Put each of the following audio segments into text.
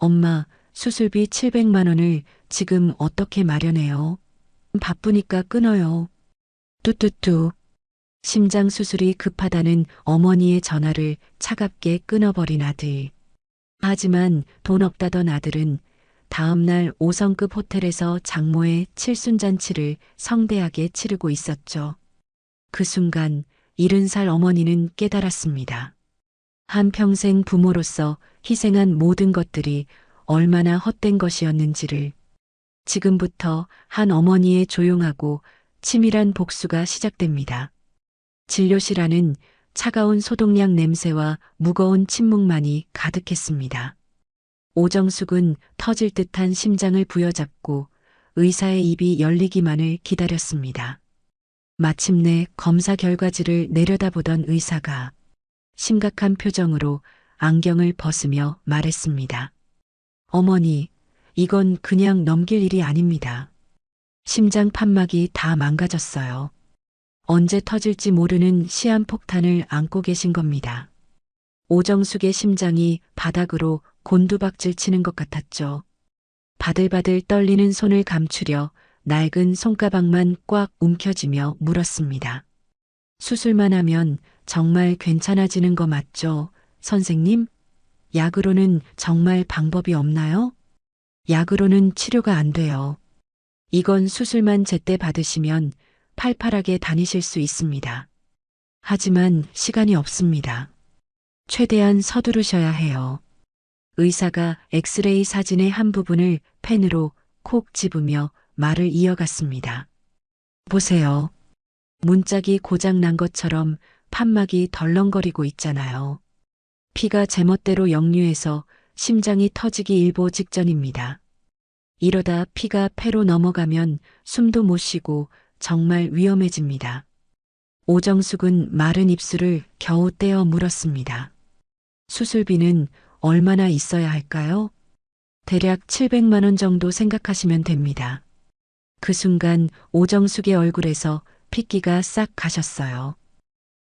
엄마, 수술비 700만 원을 지금 어떻게 마련해요? 바쁘니까 끊어요. 뚜뚜뚜. 심장 수술이 급하다는 어머니의 전화를 차갑게 끊어버린 아들. 하지만 돈 없다던 아들은 다음날 5성급 호텔에서 장모의 칠순잔치를 성대하게 치르고 있었죠. 그 순간 70살 어머니는 깨달았습니다. 한평생 부모로서 희생한 모든 것들이 얼마나 헛된 것이었는지를. 지금부터 한 어머니의 조용하고 치밀한 복수가 시작됩니다. 진료실 안은 차가운 소독약 냄새와 무거운 침묵만이 가득했습니다. 오정숙은 터질 듯한 심장을 부여잡고 의사의 입이 열리기만을 기다렸습니다. 마침내 검사 결과지를 내려다보던 의사가 심각한 표정으로 안경을 벗으며 말했습니다. 어머니, 이건 그냥 넘길 일이 아닙니다. 심장 판막이 다 망가졌어요. 언제 터질지 모르는 시한폭탄을 안고 계신 겁니다. 오정숙의 심장이 바닥으로 곤두박질 치는 것 같았죠. 바들바들 떨리는 손을 감추려 낡은 손가락만 꽉 움켜쥐며 물었습니다. 수술만 하면 정말 괜찮아지는 거 맞죠, 선생님? 약으로는 정말 방법이 없나요? 약으로는 치료가 안 돼요. 이건 수술만 제때 받으시면 팔팔하게 다니실 수 있습니다. 하지만 시간이 없습니다. 최대한 서두르셔야 해요. 의사가 엑스레이 사진의 한 부분을 펜으로 콕 집으며 말을 이어갔습니다. 보세요. 문짝이 고장 난 것처럼 판막이 덜렁거리고 있잖아요. 피가 제멋대로 역류해서 심장이 터지기 일보 직전입니다. 이러다 피가 폐로 넘어가면 숨도 못 쉬고 정말 위험해집니다. 오정숙은 마른 입술을 겨우 떼어 물었습니다. 수술비는 얼마나 있어야 할까요? 대략 700만 원 정도 생각하시면 됩니다. 그 순간 오정숙의 얼굴에서 핏기가 싹 가셨어요.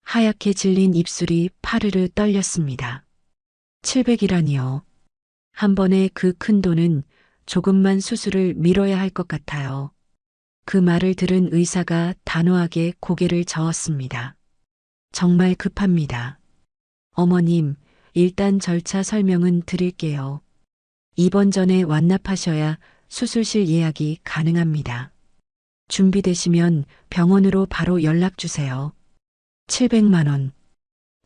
하얗게 질린 입술이 파르르 떨렸습니다. 700이라니요. 한 번에 그 큰 돈은 조금만 수술을 미뤄야 할 것 같아요. 그 말을 들은 의사가 단호하게 고개를 저었습니다. 정말 급합니다. 어머님, 일단 절차 설명은 드릴게요. 입원 전에 완납하셔야 수술실 예약이 가능합니다. 준비되시면 병원으로 바로 연락 주세요. 700만 원.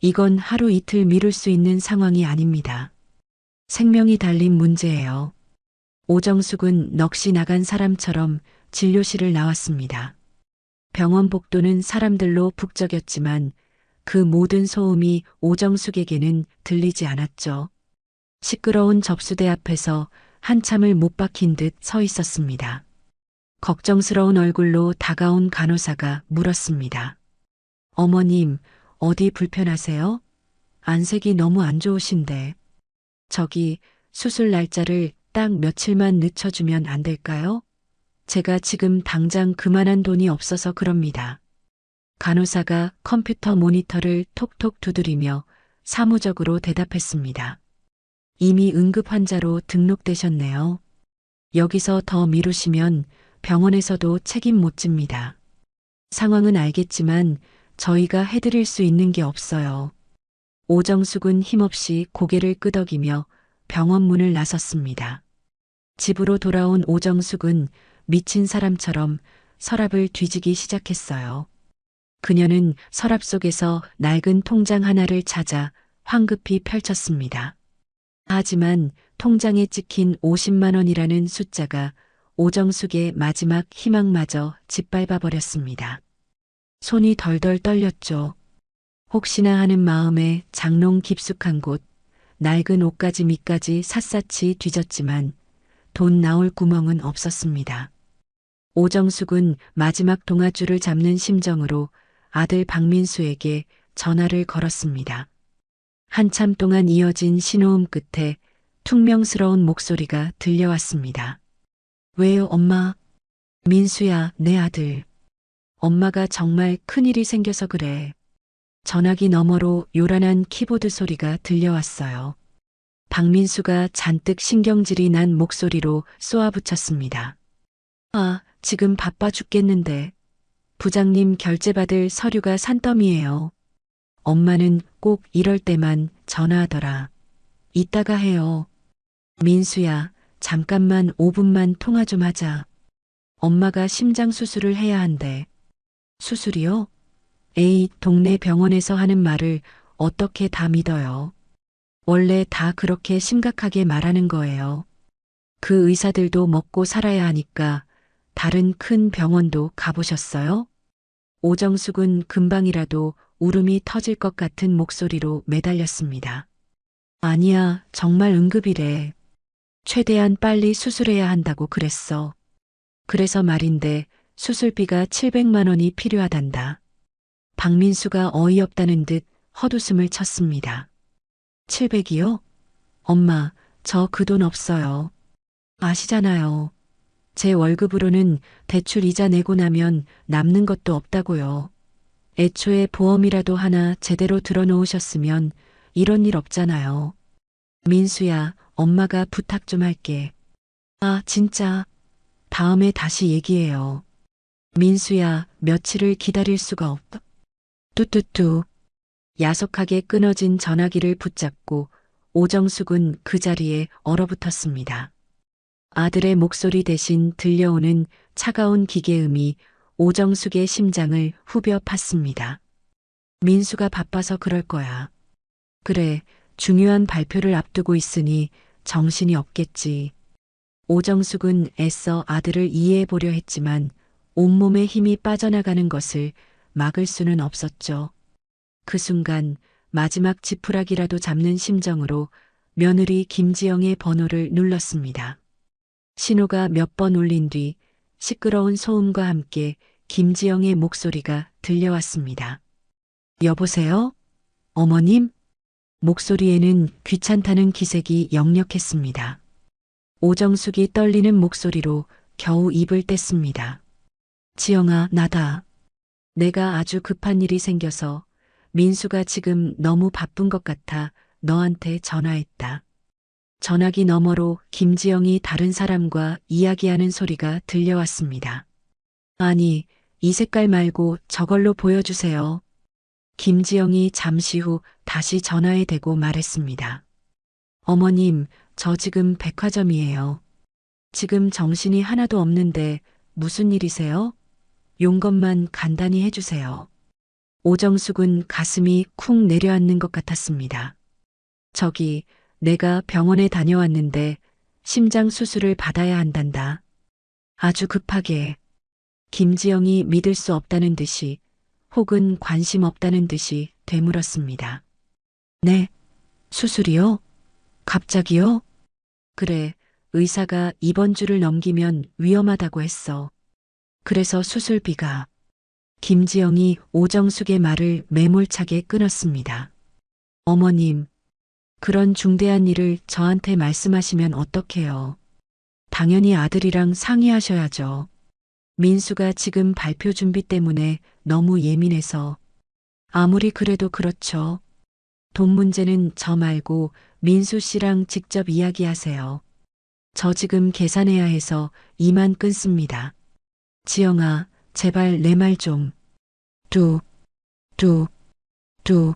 이건 하루 이틀 미룰 수 있는 상황이 아닙니다. 생명이 달린 문제예요. 오정숙은 넋이 나간 사람처럼 진료실을 나왔습니다. 병원 복도는 사람들로 북적였지만 그 모든 소음이 오정숙에게는 들리지 않았죠. 시끄러운 접수대 앞에서 한참을 못 박힌 듯 서 있었습니다. 걱정스러운 얼굴로 다가온 간호사가 물었습니다. 어머님, 어디 불편하세요? 안색이 너무 안 좋으신데. 저기 수술 날짜를 딱 며칠만 늦춰주면 안 될까요? 제가 지금 당장 그만한 돈이 없어서 그럽니다. 간호사가 컴퓨터 모니터를 톡톡 두드리며 사무적으로 대답했습니다. 이미 응급 환자로 등록되셨네요. 여기서 더 미루시면 병원에서도 책임 못 집니다. 상황은 알겠지만 저희가 해드릴 수 있는 게 없어요. 오정숙은 힘없이 고개를 끄덕이며 병원 문을 나섰습니다. 집으로 돌아온 오정숙은 미친 사람처럼 서랍을 뒤지기 시작했어요. 그녀는 서랍 속에서 낡은 통장 하나를 찾아 황급히 펼쳤습니다. 하지만 통장에 찍힌 50만 원이라는 숫자가 오정숙의 마지막 희망마저 짓밟아 버렸습니다. 손이 덜덜 떨렸죠. 혹시나 하는 마음에 장롱 깊숙한 곳, 낡은 옷가지 밑까지 샅샅이 뒤졌지만 돈 나올 구멍은 없었습니다. 오정숙은 마지막 동아줄을 잡는 심정으로 아들 박민수에게 전화를 걸었습니다. 한참 동안 이어진 신호음 끝에 퉁명스러운 목소리가 들려왔습니다. 왜요, 엄마? 민수야, 내 아들. 엄마가 정말 큰일이 생겨서 그래. 전화기 너머로 요란한 키보드 소리가 들려왔어요. 박민수가 잔뜩 신경질이 난 목소리로 쏘아붙였습니다. 아, 지금 바빠 죽겠는데. 부장님 결제받을 서류가 산더미예요. 엄마는 꼭 이럴 때만 전화하더라. 이따가 해요. 민수야, 잠깐만 5분만 통화 좀 하자. 엄마가 심장 수술을 해야 한대. 수술이요? 에이, 동네 병원에서 하는 말을 어떻게 다 믿어요? 원래 다 그렇게 심각하게 말하는 거예요. 그 의사들도 먹고 살아야 하니까 다른 큰 병원도 가보셨어요? 오정숙은 금방이라도 울음이 터질 것 같은 목소리로 매달렸습니다. 아니야, 정말 응급이래. 최대한 빨리 수술해야 한다고 그랬어. 그래서 말인데 수술비가 700만 원이 필요하단다. 박민수가 어이없다는 듯 헛웃음을 쳤습니다. 700이요? 엄마, 저 그 돈 없어요. 아시잖아요. 제 월급으로는 대출 이자 내고 나면 남는 것도 없다고요. 애초에 보험이라도 하나 제대로 들어놓으셨으면 이런 일 없잖아요. 민수야, 엄마가 부탁 좀 할게. 아, 진짜. 다음에 다시 얘기해요. 민수야, 며칠을 기다릴 수가 없다. 뚜뚜뚜. 야속하게 끊어진 전화기를 붙잡고 오정숙은 그 자리에 얼어붙었습니다. 아들의 목소리 대신 들려오는 차가운 기계음이 오정숙의 심장을 후벼 팠습니다. 민수가 바빠서 그럴 거야. 그래, 중요한 발표를 앞두고 있으니 정신이 없겠지. 오정숙은 애써 아들을 이해해 보려 했지만 온몸에 힘이 빠져나가는 것을 막을 수는 없었죠. 그 순간 마지막 지푸라기라도 잡는 심정으로 며느리 김지영의 번호를 눌렀습니다. 신호가 몇 번 울린 뒤 시끄러운 소음과 함께 김지영의 목소리가 들려왔습니다. 여보세요? 어머님? 목소리에는 귀찮다는 기색이 역력했습니다. 오정숙이 떨리는 목소리로 겨우 입을 뗐습니다. 지영아, 나다. 내가 아주 급한 일이 생겨서 민수가 지금 너무 바쁜 것 같아 너한테 전화했다. 전화기 너머로 김지영이 다른 사람과 이야기하는 소리가 들려왔습니다. 아니, 이 색깔 말고 저걸로 보여주세요. 김지영이 잠시 후 다시 전화에 대고 말했습니다. 어머님, 저 지금 백화점이에요. 지금 정신이 하나도 없는데 무슨 일이세요? 용건만 간단히 해주세요. 오정숙은 가슴이 쿵 내려앉는 것 같았습니다. 저기, 내가 병원에 다녀왔는데 심장 수술을 받아야 한단다. 아주 급하게. 김지영이 믿을 수 없다는 듯이 혹은 관심 없다는 듯이 되물었습니다. 네, 수술이요? 갑자기요? 그래, 의사가 이번 주를 넘기면 위험하다고 했어. 그래서 수술비가. 김지영이 오정숙의 말을 매몰차게 끊었습니다. 어머님, 그런 중대한 일을 저한테 말씀하시면 어떡해요. 당연히 아들이랑 상의하셔야죠. 민수가 지금 발표 준비 때문에 너무 예민해서. 아무리 그래도 그렇죠. 돈 문제는 저 말고 민수 씨랑 직접 이야기하세요. 저 지금 계산해야 해서 이만 끊습니다. 지영아, 제발 내 말 좀. 뚜, 뚜, 뚜.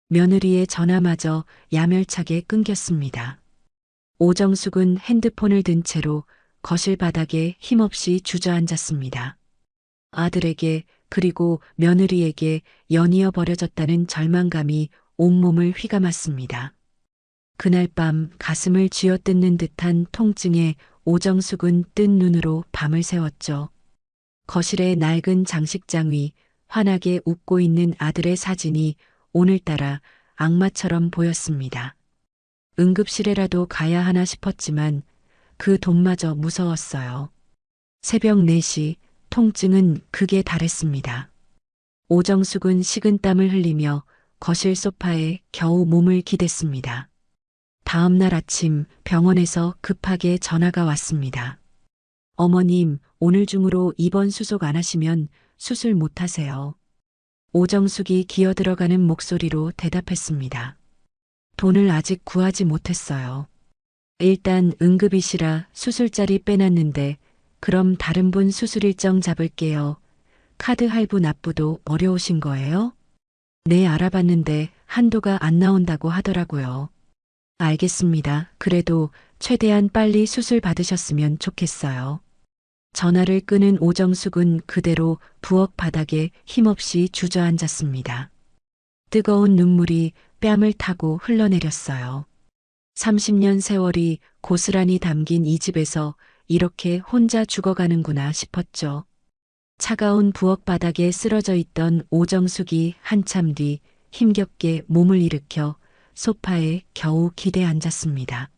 며느리의 전화마저 야멸차게 끊겼습니다. 오정숙은 핸드폰을 든 채로 거실 바닥에 힘없이 주저앉았습니다. 아들에게 그리고 며느리에게 연이어 버려졌다는 절망감이 온몸을 휘감았습니다. 그날 밤 가슴을 쥐어뜯는 듯한 통증에 오정숙은 뜬 눈으로 밤을 새웠죠. 거실의 낡은 장식장 위 환하게 웃고 있는 아들의 사진이 오늘따라 악마처럼 보였습니다. 응급실에라도 가야 하나 싶었지만 그 돈마저 무서웠어요. 새벽 4시 통증은 극에 달했습니다. 오정숙은 식은땀을 흘리며 거실 소파에 겨우 몸을 기댔습니다. 다음 날 아침 병원에서 급하게 전화가 왔습니다. 어머님, 오늘 중으로 입원 수속 안 하시면 수술 못 하세요. 오정숙이 기어들어가는 목소리로 대답했습니다. 돈을 아직 구하지 못했어요. 일단 응급이시라 수술자리 빼놨는데 그럼 다른 분 수술 일정 잡을게요. 카드 할부 납부도 어려우신 거예요? 네, 알아봤는데 한도가 안 나온다고 하더라고요. 알겠습니다. 그래도 최대한 빨리 수술 받으셨으면 좋겠어요. 전화를 끊은 오정숙은 그대로 부엌 바닥에 힘없이 주저앉았습니다. 뜨거운 눈물이 뺨을 타고 흘러내렸어요. 30년 세월이 고스란히 담긴 이 집에서 이렇게 혼자 죽어가는구나 싶었죠. 차가운 부엌 바닥에 쓰러져 있던 오정숙이 한참 뒤 힘겹게 몸을 일으켜 소파에 겨우 기대 앉았습니다.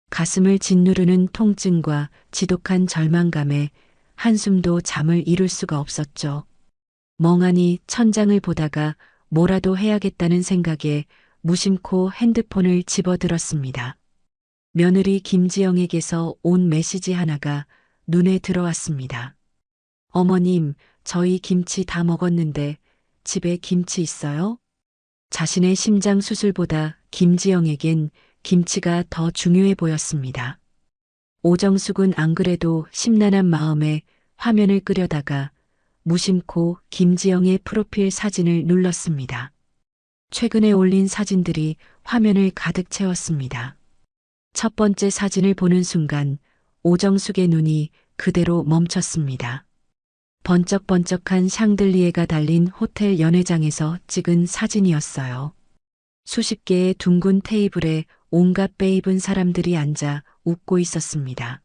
가슴을 짓누르는 통증과 지독한 절망감에 한숨도 잠을 이룰 수가 없었죠. 멍하니 천장을 보다가 뭐라도 해야겠다는 생각에 무심코 핸드폰을 집어들었습니다. 며느리 김지영에게서 온 메시지 하나가 눈에 들어왔습니다. 어머님, 저희 김치 다 먹었는데 집에 김치 있어요? 자신의 심장 수술보다 김지영에겐 김치가 더 중요해 보였습니다. 오정숙은 안 그래도 심란한 마음에 화면을 끄려다가 무심코 김지영의 프로필 사진을 눌렀습니다. 최근에 올린 사진들이 화면을 가득 채웠습니다. 첫 번째 사진을 보는 순간 오정숙의 눈이 그대로 멈췄습니다. 번쩍번쩍한 샹들리에가 달린 호텔 연회장에서 찍은 사진이었어요. 수십 개의 둥근 테이블에 온갖 빼입은 사람들이 앉아 웃고 있었습니다.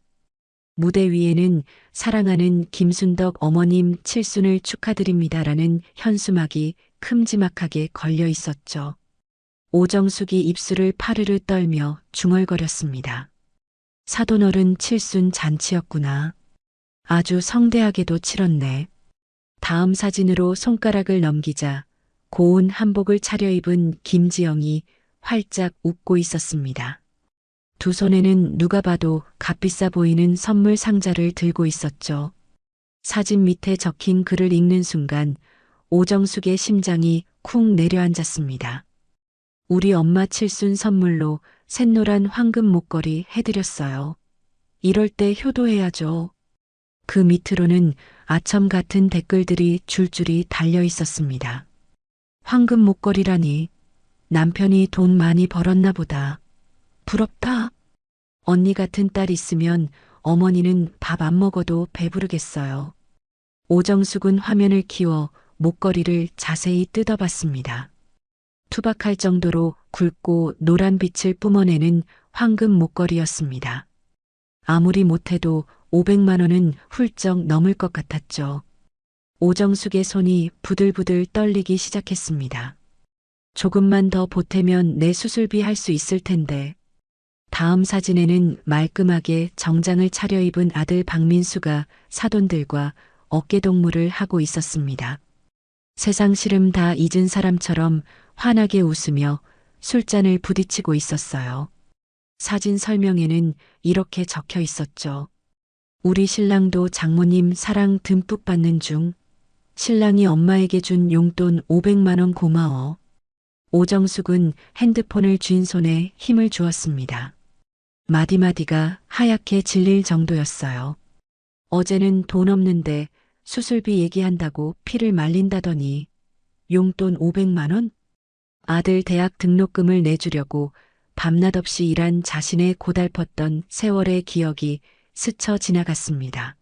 무대 위에는 사랑하는 김순덕 어머님 칠순을 축하드립니다라는 현수막이 큼지막하게 걸려 있었죠. 오정숙이 입술을 파르르 떨며 중얼거렸습니다. 사돈어른 칠순 잔치였구나. 아주 성대하게도 치렀네. 다음 사진으로 손가락을 넘기자 고운 한복을 차려입은 김지영이 활짝 웃고 있었습니다. 두 손에는 누가 봐도 값비싸 보이는 선물 상자를 들고 있었죠. 사진 밑에 적힌 글을 읽는 순간 오정숙의 심장이 쿵 내려앉았습니다. 우리 엄마 칠순 선물로 샛노란 황금 목걸이 해드렸어요. 이럴 때 효도해야죠. 그 밑으로는 아첨 같은 댓글들이 줄줄이 달려 있었습니다. 황금 목걸이라니 남편이 돈 많이 벌었나 보다. 부럽다. 언니 같은 딸 있으면 어머니는 밥 안 먹어도 배부르겠어요. 오정숙은 화면을 키워 목걸이를 자세히 뜯어봤습니다. 투박할 정도로 굵고 노란 빛을 뿜어내는 황금 목걸이였습니다. 아무리 못해도 500만 원은 훌쩍 넘을 것 같았죠. 오정숙의 손이 부들부들 떨리기 시작했습니다. 조금만 더 보태면 내 수술비 할 수 있을 텐데. 다음 사진에는 말끔하게 정장을 차려입은 아들 박민수가 사돈들과 어깨동무를 하고 있었습니다. 세상 시름 다 잊은 사람처럼 환하게 웃으며 술잔을 부딪히고 있었어요. 사진 설명에는 이렇게 적혀 있었죠. 우리 신랑도 장모님 사랑 듬뿍 받는 중. 신랑이 엄마에게 준 용돈 500만 원 고마워. 오정숙은 핸드폰을 쥔 손에 힘을 주었습니다. 마디마디가 하얗게 질릴 정도였어요. 어제는 돈 없는데 수술비 얘기한다고 피를 말린다더니 용돈 500만 원? 아들 대학 등록금을 내주려고 밤낮 없이 일한 자신의 고달팠던 세월의 기억이 스쳐 지나갔습니다.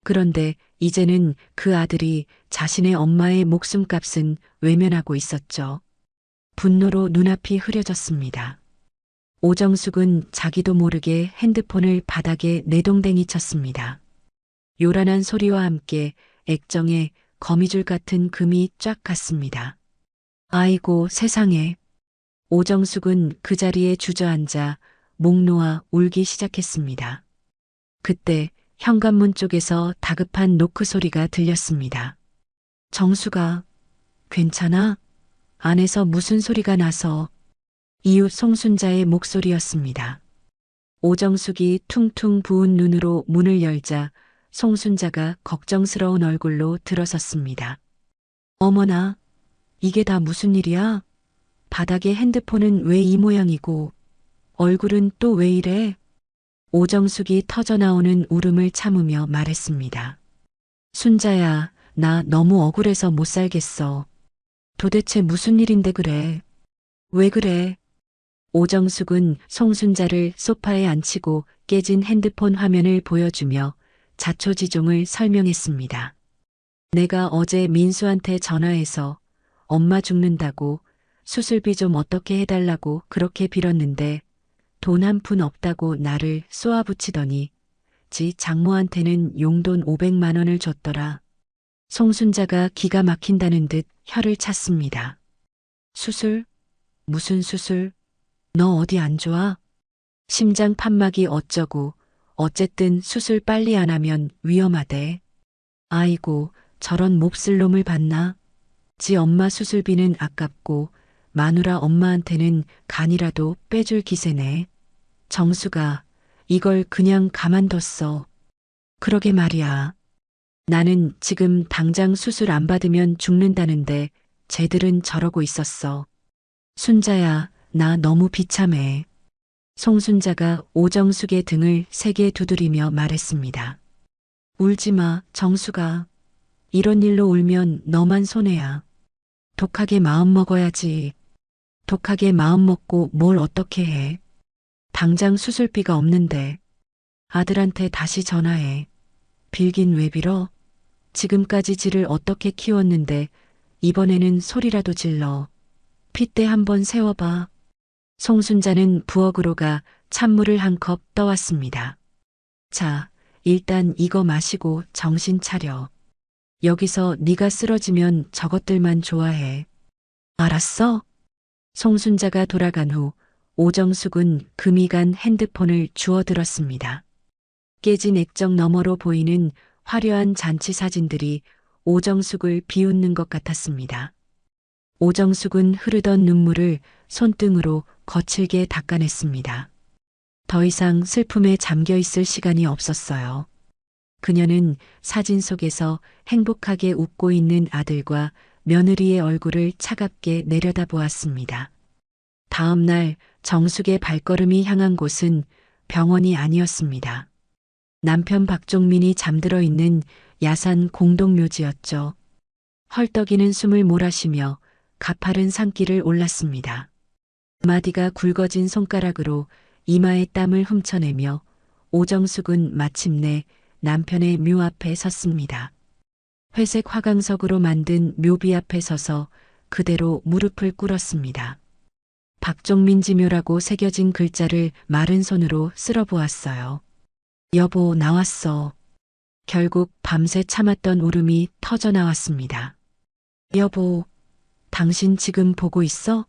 그런데 이제는 그 아들이 자신의 엄마의 목숨값은 외면하고 있었죠. 분노로 눈앞이 흐려졌습니다. 오정숙은 자기도 모르게 핸드폰을 바닥에 내동댕이 쳤습니다. 요란한 소리와 함께 액정에 거미줄 같은 금이 쫙 갔습니다. 아이고 세상에. 오정숙은 그 자리에 주저앉아 목 놓아 울기 시작했습니다. 그때 현관문 쪽에서 다급한 노크 소리가 들렸습니다. 정수가 괜찮아? 안에서 무슨 소리가 나서. 이웃 송순자의 목소리였습니다. 오정숙이 퉁퉁 부은 눈으로 문을 열자 송순자가 걱정스러운 얼굴로 들어섰습니다. 어머나, 이게 다 무슨 일이야? 바닥에 핸드폰은 왜 이 모양이고 얼굴은 또 왜 이래? 오정숙이 터져나오는 울음을 참으며 말했습니다. 순자야, 나 너무 억울해서 못 살겠어. 도대체 무슨 일인데 그래? 왜 그래? 오정숙은 송순자를 소파에 앉히고 깨진 핸드폰 화면을 보여주며 자초지종을 설명했습니다. 내가 어제 민수한테 전화해서 엄마 죽는다고 수술비 좀 어떻게 해달라고 그렇게 빌었는데 돈 한 푼 없다고 나를 쏘아붙이더니 지 장모한테는 용돈 500만 원을 줬더라. 송순자가 기가 막힌다는 듯 혀를 찼습니다. 수술? 무슨 수술? 너 어디 안 좋아? 심장 판막이 어쩌고 어쨌든 수술 빨리 안 하면 위험하대. 아이고 저런 몹쓸 놈을 봤나? 지 엄마 수술비는 아깝고 마누라 엄마한테는 간이라도 빼줄 기세네. 정수가 이걸 그냥 가만뒀어. 그러게 말이야. 나는 지금 당장 수술 안 받으면 죽는다는데 쟤들은 저러고 있었어. 순자야, 나 너무 비참해. 송순자가 오정숙의 등을 세게 두드리며 말했습니다. 울지 마, 정수가. 이런 일로 울면 너만 손해야. 독하게 마음 먹어야지. 독하게 마음 먹고 뭘 어떻게 해. 당장 수술비가 없는데. 아들한테 다시 전화해. 빌긴 왜 빌어? 지금까지 지를 어떻게 키웠는데 이번에는 소리라도 질러. 핏대 한번 세워봐. 송순자는 부엌으로 가 찬물을 한 컵 떠왔습니다. 자, 일단 이거 마시고 정신 차려. 여기서 네가 쓰러지면 저것들만 좋아해. 알았어? 송순자가 돌아간 후 오정숙은 금이 간 핸드폰을 주워들었습니다. 깨진 액정 너머로 보이는 화려한 잔치 사진들이 오정숙을 비웃는 것 같았습니다. 오정숙은 흐르던 눈물을 손등으로 거칠게 닦아냈습니다. 더 이상 슬픔에 잠겨 있을 시간이 없었어요. 그녀는 사진 속에서 행복하게 웃고 있는 아들과 며느리의 얼굴을 차갑게 내려다보았습니다. 다음 날 정숙의 발걸음이 향한 곳은 병원이 아니었습니다. 남편 박종민이 잠들어 있는 야산 공동묘지였죠. 헐떡이는 숨을 몰아쉬며 가파른 산길을 올랐습니다. 마디가 굵어진 손가락으로 이마에 땀을 훔쳐내며 오정숙은 마침내 남편의 묘 앞에 섰습니다. 회색 화강석으로 만든 묘비 앞에 서서 그대로 무릎을 꿇었습니다. 박종민 지묘라고 새겨진 글자를 마른 손으로 쓸어보았어요. 여보, 나왔어. 결국 밤새 참았던 울음이 터져 나왔습니다. 여보, 당신 지금 보고 있어?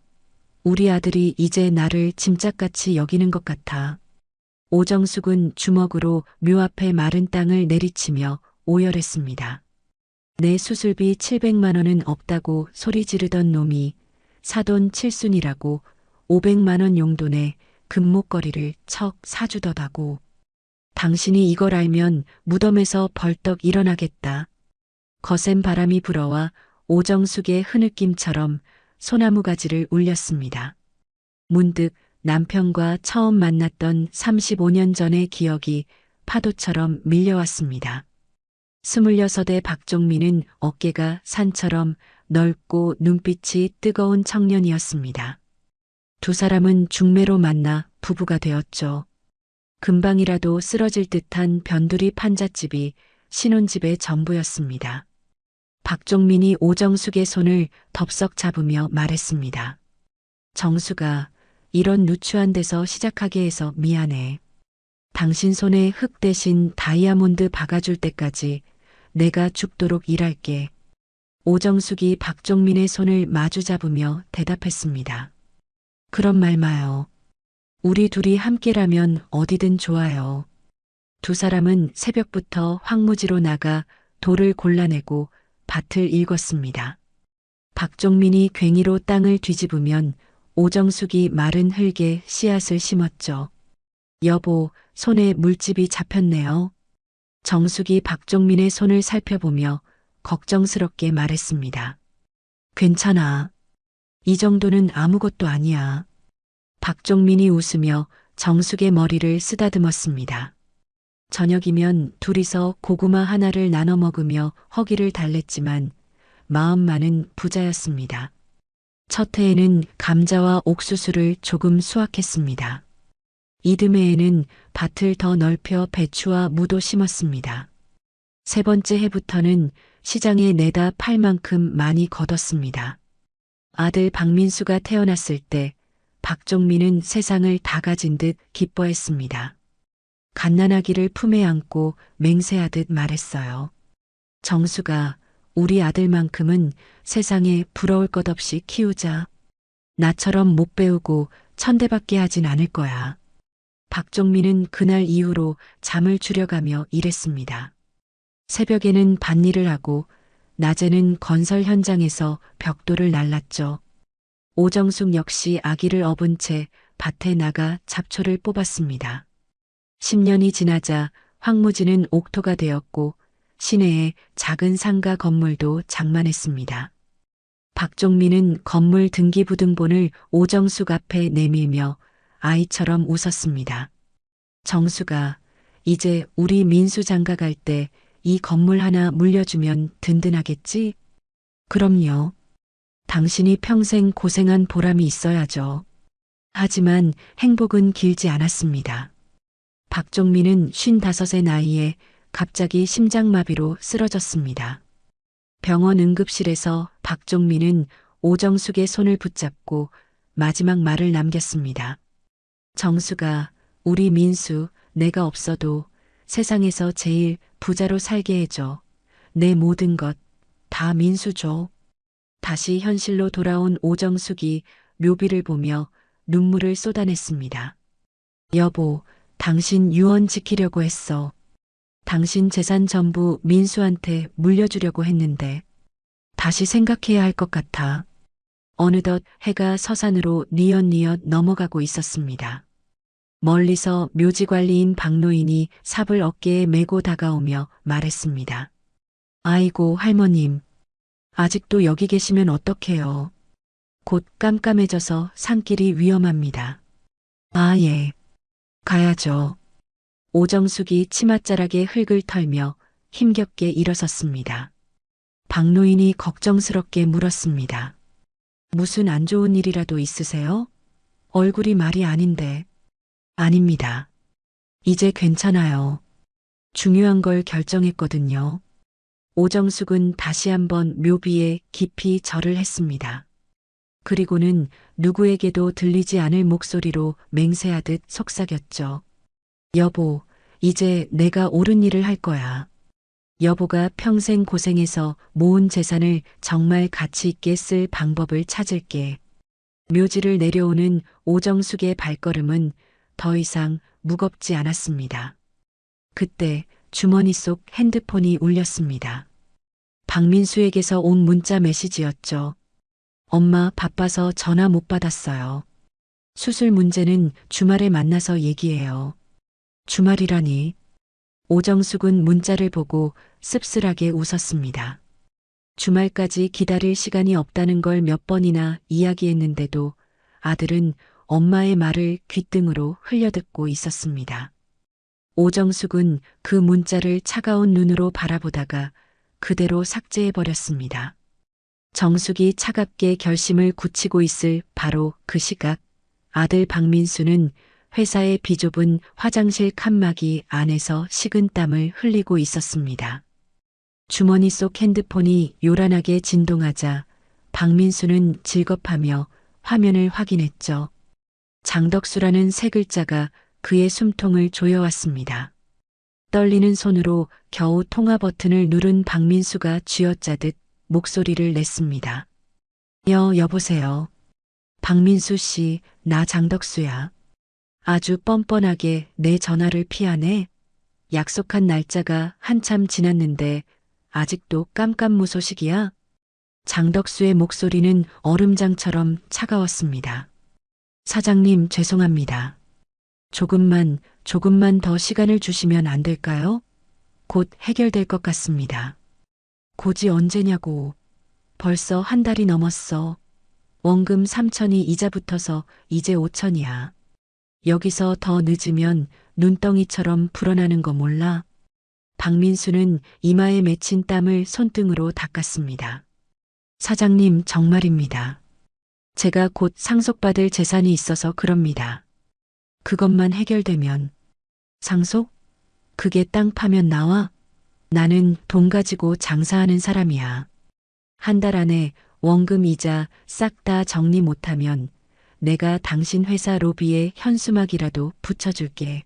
우리 아들이 이제 나를 짐짝같이 여기는 것 같아. 오정숙은 주먹으로 묘 앞에 마른 땅을 내리치며 오열했습니다. 내 수술비 700만 원은 없다고 소리 지르던 놈이 사돈 칠순이라고 500만 원 용돈에 금목걸이를 척 사주더다고. 당신이 이걸 알면 무덤에서 벌떡 일어나겠다. 거센 바람이 불어와 오정숙의 흐느낌처럼 소나무 가지를 울렸습니다. 문득 남편과 처음 만났던 35년 전의 기억이 파도처럼 밀려왔습니다. 26의 박종민은 어깨가 산처럼 넓고 눈빛이 뜨거운 청년이었습니다. 두 사람은 중매로 만나 부부가 되었죠. 금방이라도 쓰러질 듯한 변두리 판잣집이 신혼집의 전부였습니다. 박종민이 오정숙의 손을 덥석 잡으며 말했습니다. 정수가 이런 누추한 데서 시작하게 해서 미안해. 당신 손에 흙 대신 다이아몬드 박아줄 때까지 내가 죽도록 일할게. 오정숙이 박종민의 손을 마주 잡으며 대답했습니다. 그런 말 마요. 우리 둘이 함께라면 어디든 좋아요. 두 사람은 새벽부터 황무지로 나가 돌을 골라내고 밭을 일궜습니다. 박종민이 괭이로 땅을 뒤집으면 오정숙이 마른 흙에 씨앗을 심었죠. 여보, 손에 물집이 잡혔네요. 정숙이 박종민의 손을 살펴보며 걱정스럽게 말했습니다. 괜찮아. 이 정도는 아무것도 아니야. 박종민이 웃으며 정숙의 머리를 쓰다듬었습니다. 저녁이면 둘이서 고구마 하나를 나눠 먹으며 허기를 달랬지만 마음만은 부자였습니다. 첫 해에는 감자와 옥수수를 조금 수확했습니다. 이듬해에는 밭을 더 넓혀 배추와 무도 심었습니다. 세 번째 해부터는 시장에 내다 팔 만큼 많이 거뒀습니다. 아들 박민수가 태어났을 때 박종민은 세상을 다 가진 듯 기뻐했습니다. 갓난아기를 품에 안고 맹세하듯 말했어요. 정수가 우리 아들만큼은 세상에 부러울 것 없이 키우자. 나처럼 못 배우고 천대받게 하진 않을 거야. 박종민은 그날 이후로 잠을 줄여가며 일했습니다. 새벽에는 밭일을 하고 낮에는 건설 현장에서 벽돌을 날랐죠. 오정숙 역시 아기를 업은 채 밭에 나가 잡초를 뽑았습니다. 10년이 지나자 황무지는 옥토가 되었고 시내에 작은 상가 건물도 장만했습니다. 박종민은 건물 등기부등본을 오정숙 앞에 내밀며 아이처럼 웃었습니다. 정수가 이제 우리 민수 장가 갈 때 이 건물 하나 물려주면 든든하겠지? 그럼요. 당신이 평생 고생한 보람이 있어야죠. 하지만 행복은 길지 않았습니다. 박종민은 55의 나이에 갑자기 심장마비로 쓰러졌습니다. 병원 응급실에서 박종민은 오정숙의 손을 붙잡고 마지막 말을 남겼습니다. 정수가 우리 민수 내가 없어도 세상에서 제일 부자로 살게 해줘. 내 모든 것 다 민수 줘. 다시 현실로 돌아온 오정숙이 묘비를 보며 눈물을 쏟아냈습니다. 여보, 당신 유언 지키려고 했어. 당신 재산 전부 민수한테 물려주려고 했는데 다시 생각해야 할 것 같아. 어느덧 해가 서산으로 뉘엿뉘엿 넘어가고 있었습니다. 멀리서 묘지관리인 박노인이 삽을 어깨에 메고 다가오며 말했습니다. 아이고 할머님, 아직도 여기 계시면 어떡해요. 곧 깜깜해져서 산길이 위험합니다. 아 예, 가야죠. 오정숙이 치맛자락에 흙을 털며 힘겹게 일어섰습니다. 박노인이 걱정스럽게 물었습니다. 무슨 안 좋은 일이라도 있으세요? 얼굴이 말이 아닌데. 아닙니다. 이제 괜찮아요. 중요한 걸 결정했거든요. 오정숙은 다시 한번 묘비에 깊이 절을 했습니다. 그리고는 누구에게도 들리지 않을 목소리로 맹세하듯 속삭였죠. 여보, 이제 내가 옳은 일을 할 거야. 여보가 평생 고생해서 모은 재산을 정말 가치 있게 쓸 방법을 찾을게. 묘지를 내려오는 오정숙의 발걸음은 더 이상 무겁지 않았습니다. 그때 주머니 속 핸드폰이 울렸습니다. 박민수에게서 온 문자 메시지였죠. 엄마 바빠서 전화 못 받았어요. 수술 문제는 주말에 만나서 얘기해요. 주말이라니. 오정숙은 문자를 보고 씁쓸하게 웃었습니다. 주말까지 기다릴 시간이 없다는 걸 몇 번이나 이야기했는데도 아들은 엄마의 말을 귓등으로 흘려듣고 있었습니다. 오정숙은 그 문자를 차가운 눈으로 바라보다가 그대로 삭제해버렸습니다. 정숙이 차갑게 결심을 굳히고 있을 바로 그 시각, 아들 박민수는 회사의 비좁은 화장실 칸막이 안에서 식은 땀을 흘리고 있었습니다. 주머니 속 핸드폰이 요란하게 진동하자 박민수는 질겁하며 화면을 확인했죠. 장덕수라는 세 글자가 그의 숨통을 조여왔습니다. 떨리는 손으로 겨우 통화 버튼을 누른 박민수가 쥐어짜듯 목소리를 냈습니다. 여보세요. 박민수 씨, 나 장덕수야. 아주 뻔뻔하게 내 전화를 피하네. 약속한 날짜가 한참 지났는데 아직도 깜깜무소식이야? 장덕수의 목소리는 얼음장처럼 차가웠습니다. 사장님 죄송합니다. 조금만 더 시간을 주시면 안 될까요? 곧 해결될 것 같습니다. 곧이 언제냐고. 벌써 한 달이 넘었어. 원금 3천이 이자 붙어서 이제 5천이야. 여기서 더 늦으면 눈덩이처럼 불어나는 거 몰라? 박민수는 이마에 맺힌 땀을 손등으로 닦았습니다. 사장님, 정말입니다. 제가 곧 상속받을 재산이 있어서 그럽니다. 그것만 해결되면. 상속? 그게 땅 파면 나와? 나는 돈 가지고 장사하는 사람이야. 한 달 안에 원금 이자 싹 다 정리 못하면 내가 당신 회사 로비에 현수막이라도 붙여줄게.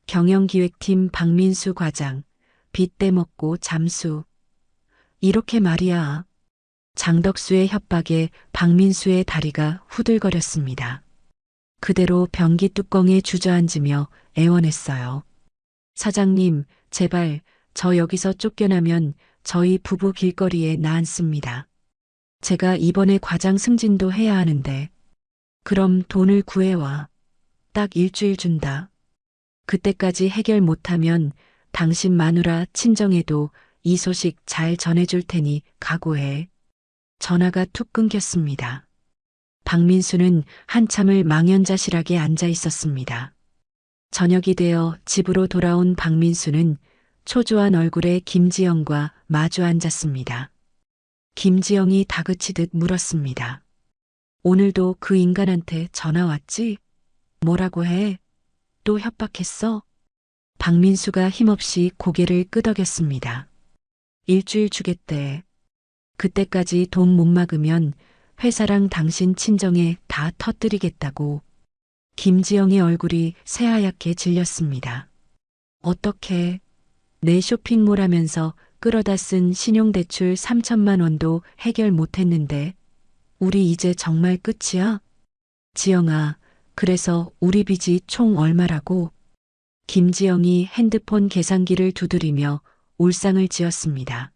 경영기획팀 박민수 과장, 빚 떼먹고 잠수. 이렇게 말이야. 장덕수의 협박에 박민수의 다리가 후들거렸습니다. 그대로 변기 뚜껑에 주저앉으며 애원했어요. 사장님, 제발 저 여기서 쫓겨나면 저희 부부 길거리에 나앉습니다. 제가 이번에 과장 승진도 해야 하는데. 그럼 돈을 구해와. 딱 일주일 준다. 그때까지 해결 못하면 당신 마누라 친정에도 이 소식 잘 전해줄 테니 각오해. 전화가 툭 끊겼습니다. 박민수는 한참을 망연자실하게 앉아 있었습니다. 저녁이 되어 집으로 돌아온 박민수는 초조한 얼굴에 김지영과 마주 앉았습니다. 김지영이 다그치듯 물었습니다. 오늘도 그 인간한테 전화 왔지? 뭐라고 해? 또 협박했어? 박민수가 힘없이 고개를 끄덕였습니다. 일주일 주겠대. 그때까지 돈 못 막으면 회사랑 당신 친정에 다 터뜨리겠다고. 김지영의 얼굴이 새하얗게 질렸습니다. 어떻게? 내 쇼핑몰 하면서 끌어다 쓴 신용대출 3천만 원도 해결 못했는데 우리 이제 정말 끝이야? 지영아, 그래서 우리 빚이 총 얼마라고? 김지영이 핸드폰 계산기를 두드리며 울상을 지었습니다.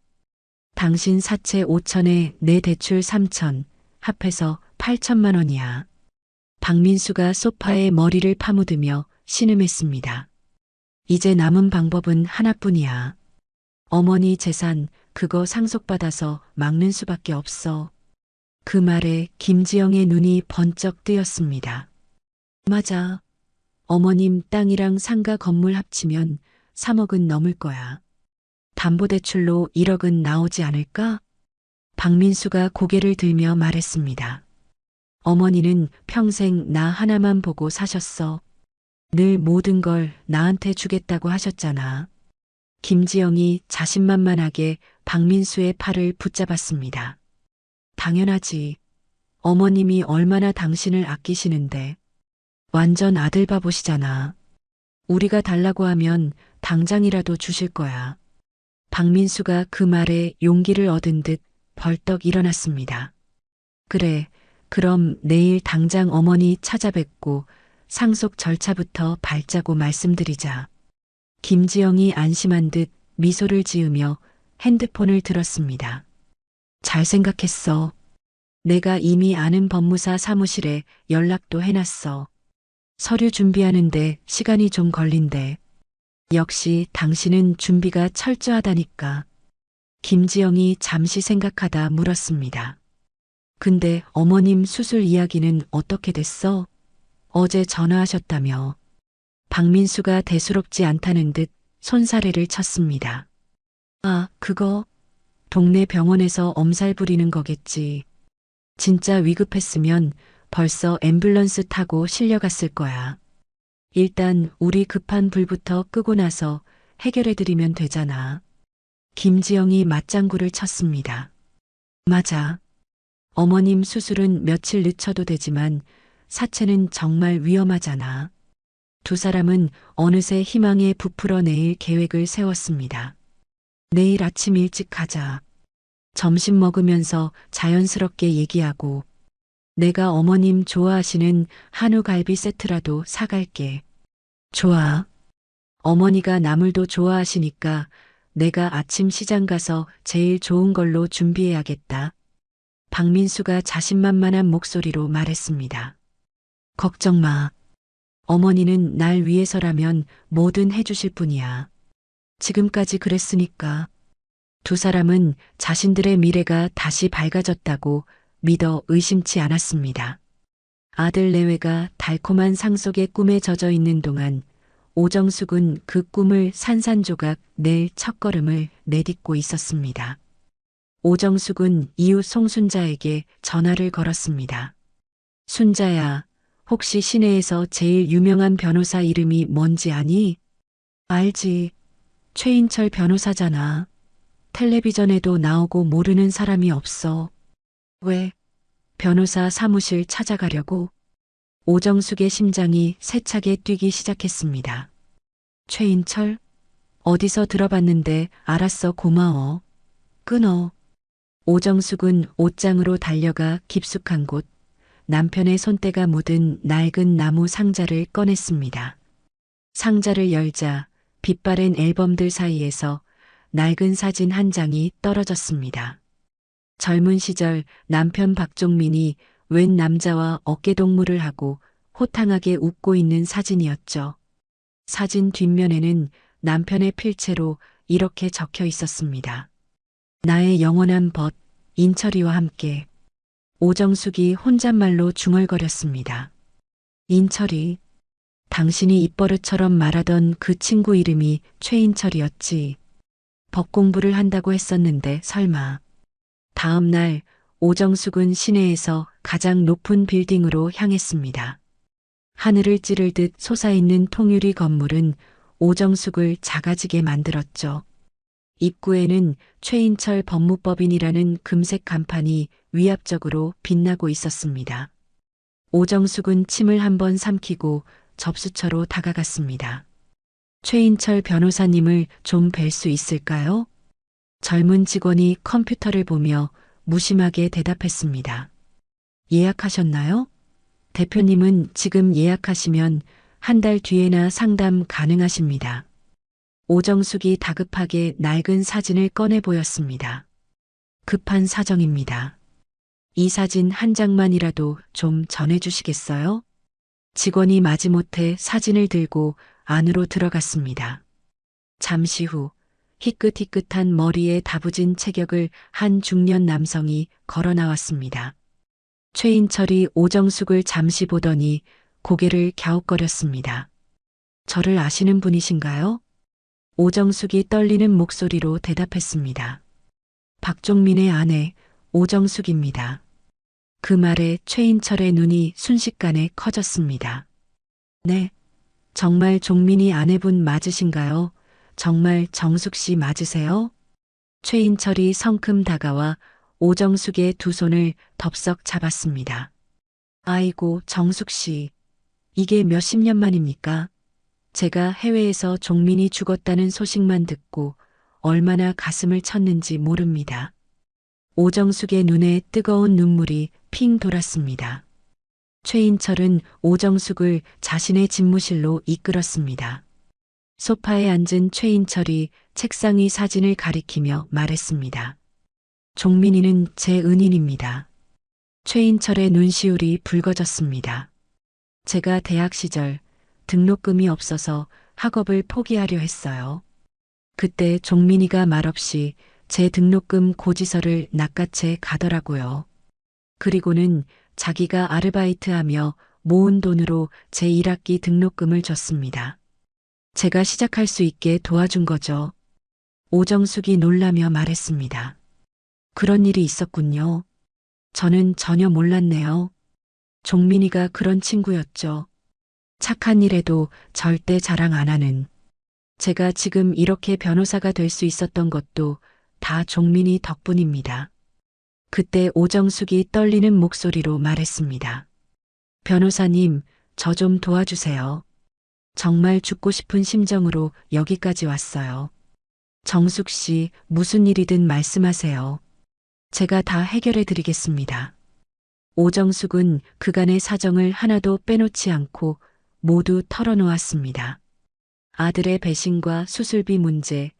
당신 사채 5천에 내 대출 3천, 합해서 8천만 원이야. 박민수가 소파에 머리를 파묻으며 신음했습니다. 이제 남은 방법은 하나뿐이야. 어머니 재산, 그거 상속받아서 막는 수밖에 없어. 그 말에 김지영의 눈이 번쩍 뜨였습니다. 맞아. 어머님 땅이랑 상가 건물 합치면 3억은 넘을 거야. 담보대출로 1억은 나오지 않을까? 박민수가 고개를 들며 말했습니다. 어머니는 평생 나 하나만 보고 사셨어. 늘 모든 걸 나한테 주겠다고 하셨잖아. 김지영이 자신만만하게 박민수의 팔을 붙잡았습니다. 당연하지. 어머님이 얼마나 당신을 아끼시는데. 완전 아들 바보시잖아. 우리가 달라고 하면 당장이라도 주실 거야. 박민수가 그 말에 용기를 얻은 듯 벌떡 일어났습니다. 그래, 그럼 내일 당장 어머니 찾아뵙고 상속 절차부터 밟자고 말씀드리자. 김지영이 안심한 듯 미소를 지으며 핸드폰을 들었습니다. 잘 생각했어. 내가 이미 아는 법무사 사무실에 연락도 해놨어. 서류 준비하는데 시간이 좀 걸린대. 역시 당신은 준비가 철저하다니까. 김지영이 잠시 생각하다 물었습니다. 근데 어머님 수술 이야기는 어떻게 됐어? 어제 전화하셨다며. 박민수가 대수롭지 않다는 듯 손사래를 쳤습니다. 아, 그거 동네 병원에서 엄살 부리는 거겠지. 진짜 위급했으면 벌써 앰뷸런스 타고 실려갔을 거야. 일단 우리 급한 불부터 끄고 나서 해결해드리면 되잖아. 김지영이 맞장구를 쳤습니다. 맞아. 어머님 수술은 며칠 늦춰도 되지만 사체는 정말 위험하잖아. 두 사람은 어느새 희망에 부풀어 내일 계획을 세웠습니다. 내일 아침 일찍 가자. 점심 먹으면서 자연스럽게 얘기하고 내가 어머님 좋아하시는 한우 갈비 세트라도 사갈게. 좋아. 어머니가 나물도 좋아하시니까 내가 아침 시장 가서 제일 좋은 걸로 준비해야겠다. 박민수가 자신만만한 목소리로 말했습니다. 걱정 마. 어머니는 날 위해서라면 뭐든 해주실 분이야. 지금까지 그랬으니까. 두 사람은 자신들의 미래가 다시 밝아졌다고 믿어 의심치 않았습니다. 아들 내외가 달콤한 상속의 꿈에 젖어 있는 동안 오정숙은 그 꿈을 산산조각 낼 첫걸음을 내딛고 있었습니다. 오정숙은 이웃 송순자에게 전화를 걸었습니다. 순자야, 혹시 시내에서 제일 유명한 변호사 이름이 뭔지 아니? 알지. 최인철 변호사잖아. 텔레비전에도 나오고 모르는 사람이 없어. 왜? 변호사 사무실 찾아가려고? 오정숙의 심장이 세차게 뛰기 시작했습니다. 최인철? 어디서 들어봤는데 알았어 고마워. 끊어. 오정숙은 옷장으로 달려가 깊숙한 곳, 남편의 손때가 묻은 낡은 나무 상자를 꺼냈습니다. 상자를 열자 빛바랜 앨범들 사이에서 낡은 사진 한 장이 떨어졌습니다. 젊은 시절 남편 박종민이 웬 남자와 어깨동무를 하고 호탕하게 웃고 있는 사진이었죠. 사진 뒷면에는 남편의 필체로 이렇게 적혀 있었습니다. 나의 영원한 벗, 인철이와 함께. 오정숙이 혼잣말로 중얼거렸습니다. 인철이, 당신이 입버릇처럼 말하던 그 친구 이름이 최인철이었지. 법 공부를 한다고 했었는데 설마. 다음 날 오정숙은 시내에서 가장 높은 빌딩으로 향했습니다. 하늘을 찌를 듯 솟아있는 통유리 건물은 오정숙을 작아지게 만들었죠. 입구에는 최인철 법무법인이라는 금색 간판이 위압적으로 빛나고 있었습니다. 오정숙은 침을 한번 삼키고 접수처로 다가갔습니다. 최인철 변호사님을 좀 뵐 수 있을까요? 젊은 직원이 컴퓨터를 보며 무심하게 대답했습니다. 예약하셨나요? 대표님은 지금 예약하시면 한 달 뒤에나 상담 가능하십니다. 오정숙이 다급하게 낡은 사진을 꺼내 보였습니다. 급한 사정입니다. 이 사진 한 장만이라도 좀 전해주시겠어요? 직원이 마지못해 사진을 들고 안으로 들어갔습니다. 잠시 후 희끗희끗한 머리에 다부진 체격을 한 중년 남성이 걸어 나왔습니다. 최인철이 오정숙을 잠시 보더니 고개를 갸웃거렸습니다. 저를 아시는 분이신가요? 오정숙이 떨리는 목소리로 대답했습니다. 박종민의 아내 오정숙입니다. 그 말에 최인철의 눈이 순식간에 커졌습니다. 네, 정말 종민이 아내분 맞으신가요? 정말 정숙 씨 맞으세요? 최인철이 성큼 다가와 오정숙의 두 손을 덥석 잡았습니다. 아이고, 정숙 씨. 이게 몇십 년 만입니까? 제가 해외에서 종민이 죽었다는 소식만 듣고 얼마나 가슴을 쳤는지 모릅니다. 오정숙의 눈에 뜨거운 눈물이 핑 돌았습니다. 최인철은 오정숙을 자신의 집무실로 이끌었습니다. 소파에 앉은 최인철이 책상 위 사진을 가리키며 말했습니다. 종민이는 제 은인입니다. 최인철의 눈시울이 붉어졌습니다. 제가 대학 시절 등록금이 없어서 학업을 포기하려 했어요. 그때 종민이가 말없이 제 등록금 고지서를 낚아채 가더라고요. 그리고는 자기가 아르바이트하며 모은 돈으로 제 1학기 등록금을 줬습니다. 제가 시작할 수 있게 도와준 거죠. 오정숙이 놀라며 말했습니다. 그런 일이 있었군요. 저는 전혀 몰랐네요. 종민이가 그런 친구였죠. 착한 일에도 절대 자랑 안 하는. 제가 지금 이렇게 변호사가 될 수 있었던 것도 다 종민이 덕분입니다. 그때 오정숙이 떨리는 목소리로 말했습니다. 변호사님, 저 좀 도와주세요. 정말 죽고 싶은 심정으로 여기까지 왔어요. 정숙 씨, 무슨 일이든 말씀하세요. 제가 다 해결해 드리겠습니다. 오정숙은 그간의 사정을 하나도 빼놓지 않고 모두 털어놓았습니다. 아들의 배신과 수술비 문제,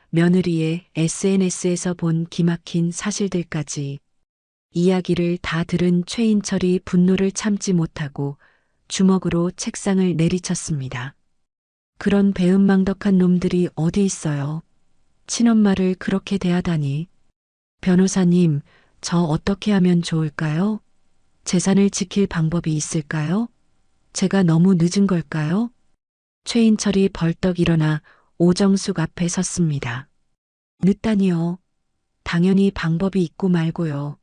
며느리의 SNS에서 본 기막힌 사실들까지 이야기를 다 들은 최인철이 분노를 참지 못하고 주먹으로 책상을 내리쳤습니다. 그런 배은망덕한 놈들이 어디 있어요. 친엄마를 그렇게 대하다니. 변호사님, 저 어떻게 하면 좋을까요? 재산을 지킬 방법이 있을까요? 제가 너무 늦은 걸까요? 최인철이 벌떡 일어나 오정숙 앞에 섰습니다. 늦다니요. 당연히 방법이 있고 말고요.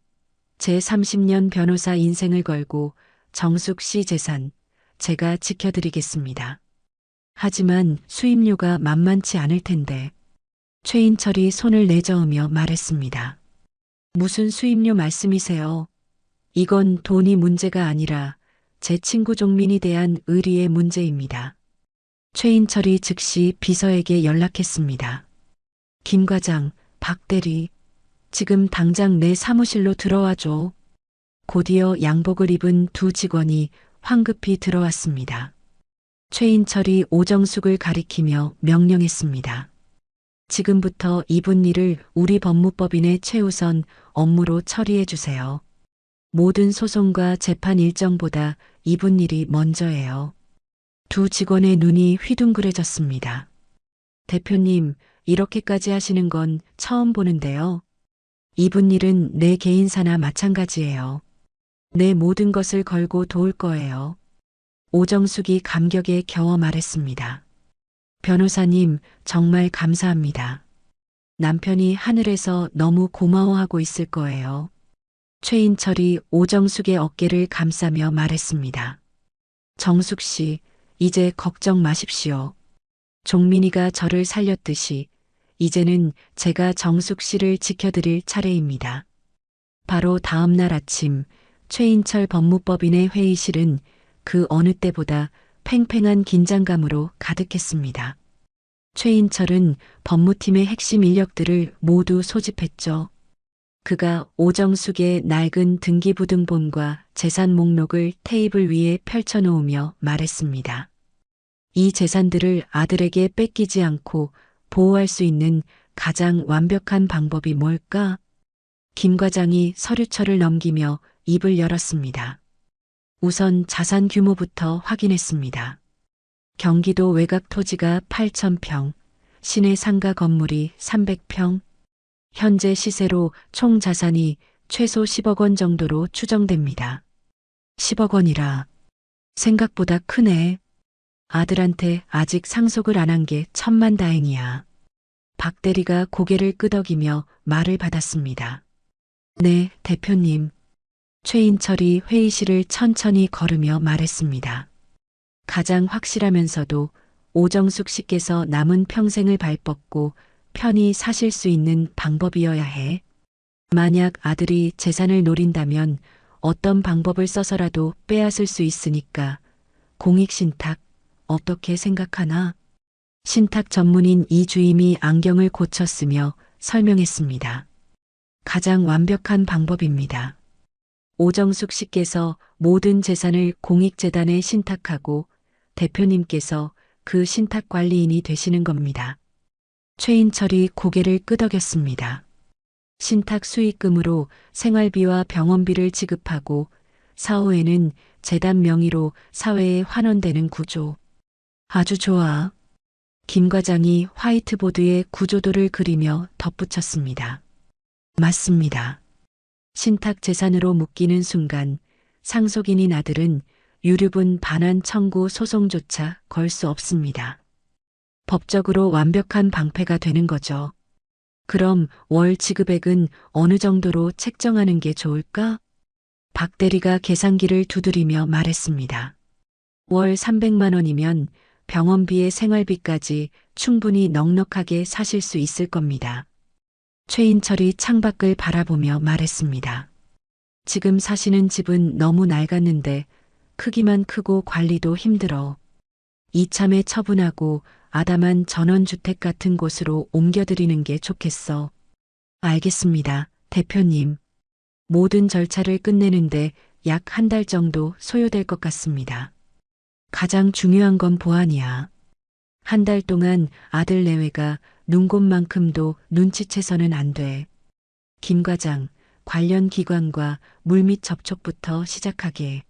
제 30년 변호사 인생을 걸고 정숙 씨 재산 제가 지켜드리겠습니다. 하지만 수임료가 만만치 않을 텐데. 최인철이 손을 내저으며 말했습니다. 무슨 수임료 말씀이세요? 이건 돈이 문제가 아니라 제 친구 종민이 대한 의리의 문제입니다. 최인철이 즉시 비서에게 연락했습니다. 김 과장, 박 대리, 지금 당장 내 사무실로 들어와줘. 곧이어 양복을 입은 두 직원이 황급히 들어왔습니다. 최인철이 오정숙을 가리키며 명령했습니다. 지금부터 이분 일을 우리 법무법인의 최우선 업무로 처리해 주세요. 모든 소송과 재판 일정보다 이분 일이 먼저예요. 두 직원의 눈이 휘둥그레졌습니다. 대표님, 이렇게까지 하시는 건 처음 보는데요. 이분 일은 내 개인사나 마찬가지예요. 내 모든 것을 걸고 도울 거예요. 오정숙이 감격에 겨워 말했습니다. 변호사님, 정말 감사합니다. 남편이 하늘에서 너무 고마워하고 있을 거예요. 최인철이 오정숙의 어깨를 감싸며 말했습니다. 정숙 씨, 이제 걱정 마십시오. 종민이가 저를 살렸듯이 이제는 제가 정숙 씨를 지켜드릴 차례입니다. 바로 다음 날 아침 최인철 법무법인의 회의실은 그 어느 때보다 팽팽한 긴장감으로 가득했습니다. 최인철은 법무팀의 핵심 인력들을 모두 소집했죠. 그가 오정숙의 낡은 등기부등본과 재산 목록을 테이블 위에 펼쳐놓으며 말했습니다. 이 재산들을 아들에게 뺏기지 않고 보호할 수 있는 가장 완벽한 방법이 뭘까? 김 과장이 서류철을 넘기며 입을 열었습니다. 우선 자산 규모부터 확인했습니다. 경기도 외곽 토지가 8,000평, 시내 상가 건물이 300평, 현재 시세로 총 자산이 최소 10억 원 정도로 추정됩니다. 10억 원이라 생각보다 크네. 아들한테 아직 상속을 안 한 게 천만다행이야. 박 대리가 고개를 끄덕이며 말을 받았습니다. 네, 대표님. 최인철이 회의실을 천천히 걸으며 말했습니다. 가장 확실하면서도 오정숙 씨께서 남은 평생을 발뻗고 편히 사실 수 있는 방법이어야 해. 만약 아들이 재산을 노린다면 어떤 방법을 써서라도 빼앗을 수 있으니까 공익신탁 어떻게 생각하나? 신탁 전문인 이 주임이 안경을 고쳤으며 설명했습니다. 가장 완벽한 방법입니다. 오정숙 씨께서 모든 재산을 공익재단에 신탁하고 대표님께서 그 신탁 관리인이 되시는 겁니다. 최인철이 고개를 끄덕였습니다. 신탁 수익금으로 생활비와 병원비를 지급하고 사후에는 재단 명의로 사회에 환원되는 구조. 아주 좋아. 김 과장이 화이트보드에 구조도를 그리며 덧붙였습니다. 맞습니다. 신탁 재산으로 묶이는 순간 상속인인 아들은 유류분 반환 청구 소송조차 걸 수 없습니다. 법적으로 완벽한 방패가 되는 거죠. 그럼 월 지급액은 어느 정도로 책정하는 게 좋을까? 박 대리가 계산기를 두드리며 말했습니다. 월 300만 원이면 병원비에 생활비까지 충분히 넉넉하게 사실 수 있을 겁니다. 최인철이 창밖을 바라보며 말했습니다. 지금 사시는 집은 너무 낡았는데 크기만 크고 관리도 힘들어. 이참에 처분하고 아담한 전원주택 같은 곳으로 옮겨드리는 게 좋겠어. 알겠습니다, 대표님. 모든 절차를 끝내는데 약 한 달 정도 소요될 것 같습니다. 가장 중요한 건 보안이야. 한 달 동안 아들 내외가 눈곱만큼도 눈치채서는 안 돼. 김 과장, 관련 기관과 물밑 접촉부터 시작하게.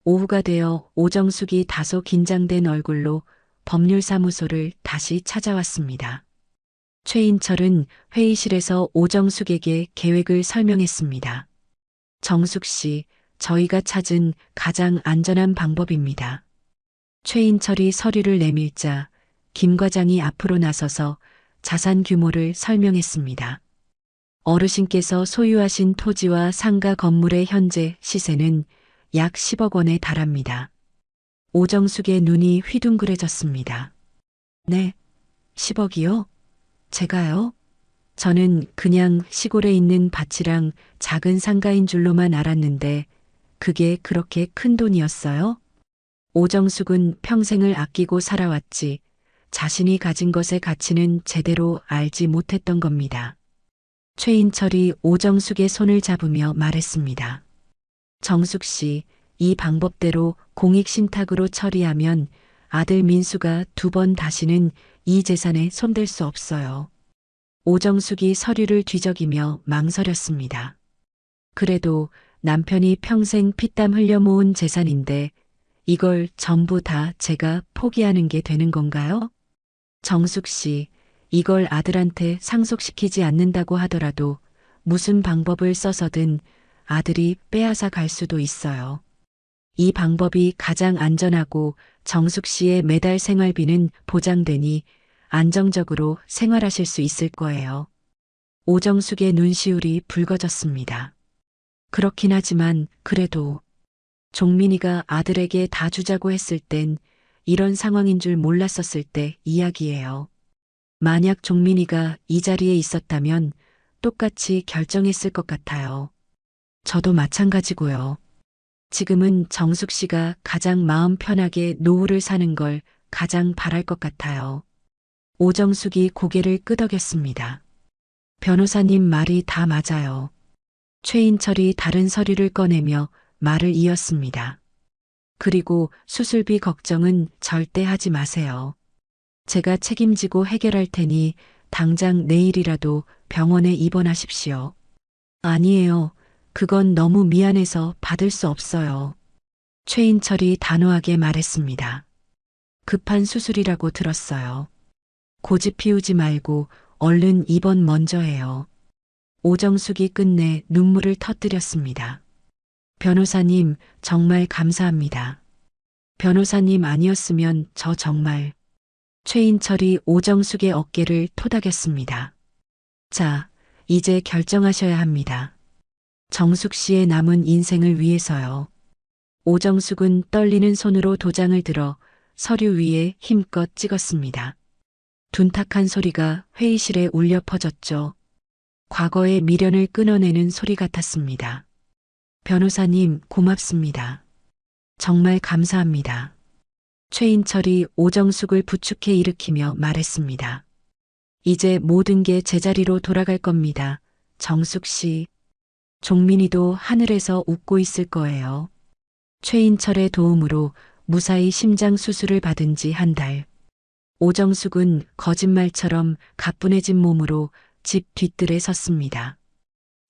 오후가 되어 오정숙이 다소 긴장된 얼굴로 법률사무소를 다시 찾아왔습니다. 최인철은 회의실에서 오정숙에게 계획을 설명했습니다. 정숙 씨, 저희가 찾은 가장 안전한 방법입니다. 최인철이 서류를 내밀자 김 과장이 앞으로 나서서 자산 규모를 설명했습니다. 어르신께서 소유하신 토지와 상가 건물의 현재 시세는 약 10억 원에 달합니다. 오정숙의 눈이 휘둥그레졌습니다. 네, 10억이요? 제가요? 저는 그냥 시골에 있는 밭이랑 작은 상가인 줄로만 알았는데 그게 그렇게 큰 돈이었어요? 오정숙은 평생을 아끼고 살아왔지 자신이 가진 것의 가치는 제대로 알지 못했던 겁니다. 최인철이 오정숙의 손을 잡으며 말했습니다. 정숙 씨, 이 방법대로 공익신탁으로 처리하면 아들 민수가 2번 다시는 이 재산에 손댈 수 없어요. 오정숙이 서류를 뒤적이며 망설였습니다. 그래도 남편이 평생 피땀 흘려 모은 재산인데 이걸 전부 다 제가 포기하는 게 되는 건가요? 정숙 씨, 이걸 아들한테 상속시키지 않는다고 하더라도 무슨 방법을 써서든 아들이 빼앗아 갈 수도 있어요. 이 방법이 가장 안전하고 정숙 씨의 매달 생활비는 보장되니 안정적으로 생활하실 수 있을 거예요. 오정숙의 눈시울이 붉어졌습니다. 그렇긴 하지만 그래도 종민이가 아들에게 다 주자고 했을 땐 이런 상황인 줄 몰랐었을 때 이야기예요. 만약 종민이가 이 자리에 있었다면 똑같이 결정했을 것 같아요. 저도 마찬가지고요. 지금은 정숙 씨가 가장 마음 편하게 노후를 사는 걸 가장 바랄 것 같아요. 오정숙이 고개를 끄덕였습니다. 변호사님 말이 다 맞아요. 최인철이 다른 서류를 꺼내며 말을 이었습니다. 그리고 수술비 걱정은 절대 하지 마세요. 제가 책임지고 해결할 테니 당장 내일이라도 병원에 입원하십시오. 아니에요. 그건 너무 미안해서 받을 수 없어요. 최인철이 단호하게 말했습니다. 급한 수술이라고 들었어요. 고집 피우지 말고 얼른 입원 먼저 해요. 오정숙이 끝내 눈물을 터뜨렸습니다. 변호사님, 정말 감사합니다. 변호사님 아니었으면 저 정말... 최인철이 오정숙의 어깨를 토닥였습니다. 자, 이제 결정하셔야 합니다. 정숙 씨의 남은 인생을 위해서요. 오정숙은 떨리는 손으로 도장을 들어 서류 위에 힘껏 찍었습니다. 둔탁한 소리가 회의실에 울려 퍼졌죠. 과거의 미련을 끊어내는 소리 같았습니다. 변호사님, 고맙습니다. 정말 감사합니다. 최인철이 오정숙을 부축해 일으키며 말했습니다. 이제 모든 게 제자리로 돌아갈 겁니다. 정숙 씨. 종민이도 하늘에서 웃고 있을 거예요. 최인철의 도움으로 무사히 심장 수술을 받은 지 한 달. 오정숙은 거짓말처럼 가뿐해진 몸으로 집 뒤뜰에 섰습니다.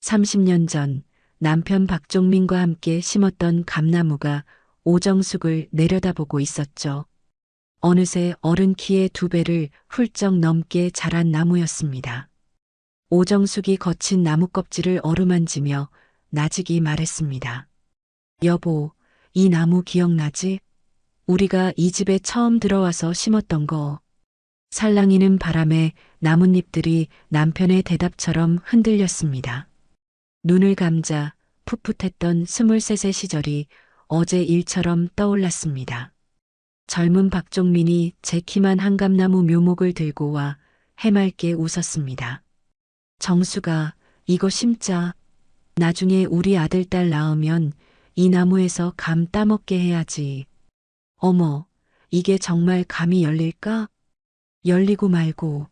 30년 전 남편 박종민과 함께 심었던 감나무가 오정숙을 내려다보고 있었죠. 어느새 어른 키의 2배를 훌쩍 넘게 자란 나무였습니다. 오정숙이 거친 나무 껍질을 어루만지며 나직이 말했습니다. 여보, 이 나무 기억나지? 우리가 이 집에 처음 들어와서 심었던 거. 살랑이는 바람에 나뭇잎들이 남편의 대답처럼 흔들렸습니다. 눈을 감자 풋풋했던 23세 시절이 어제 일처럼 떠올랐습니다. 젊은 박종민이 제 키만 한 감나무 묘목을 들고 와 해맑게 웃었습니다. 정수가 이거 심자. 나중에 우리 아들 딸 낳으면 이 나무에서 감 따먹게 해야지. 어머, 이게 정말 감이 열릴까? 열리고 말고.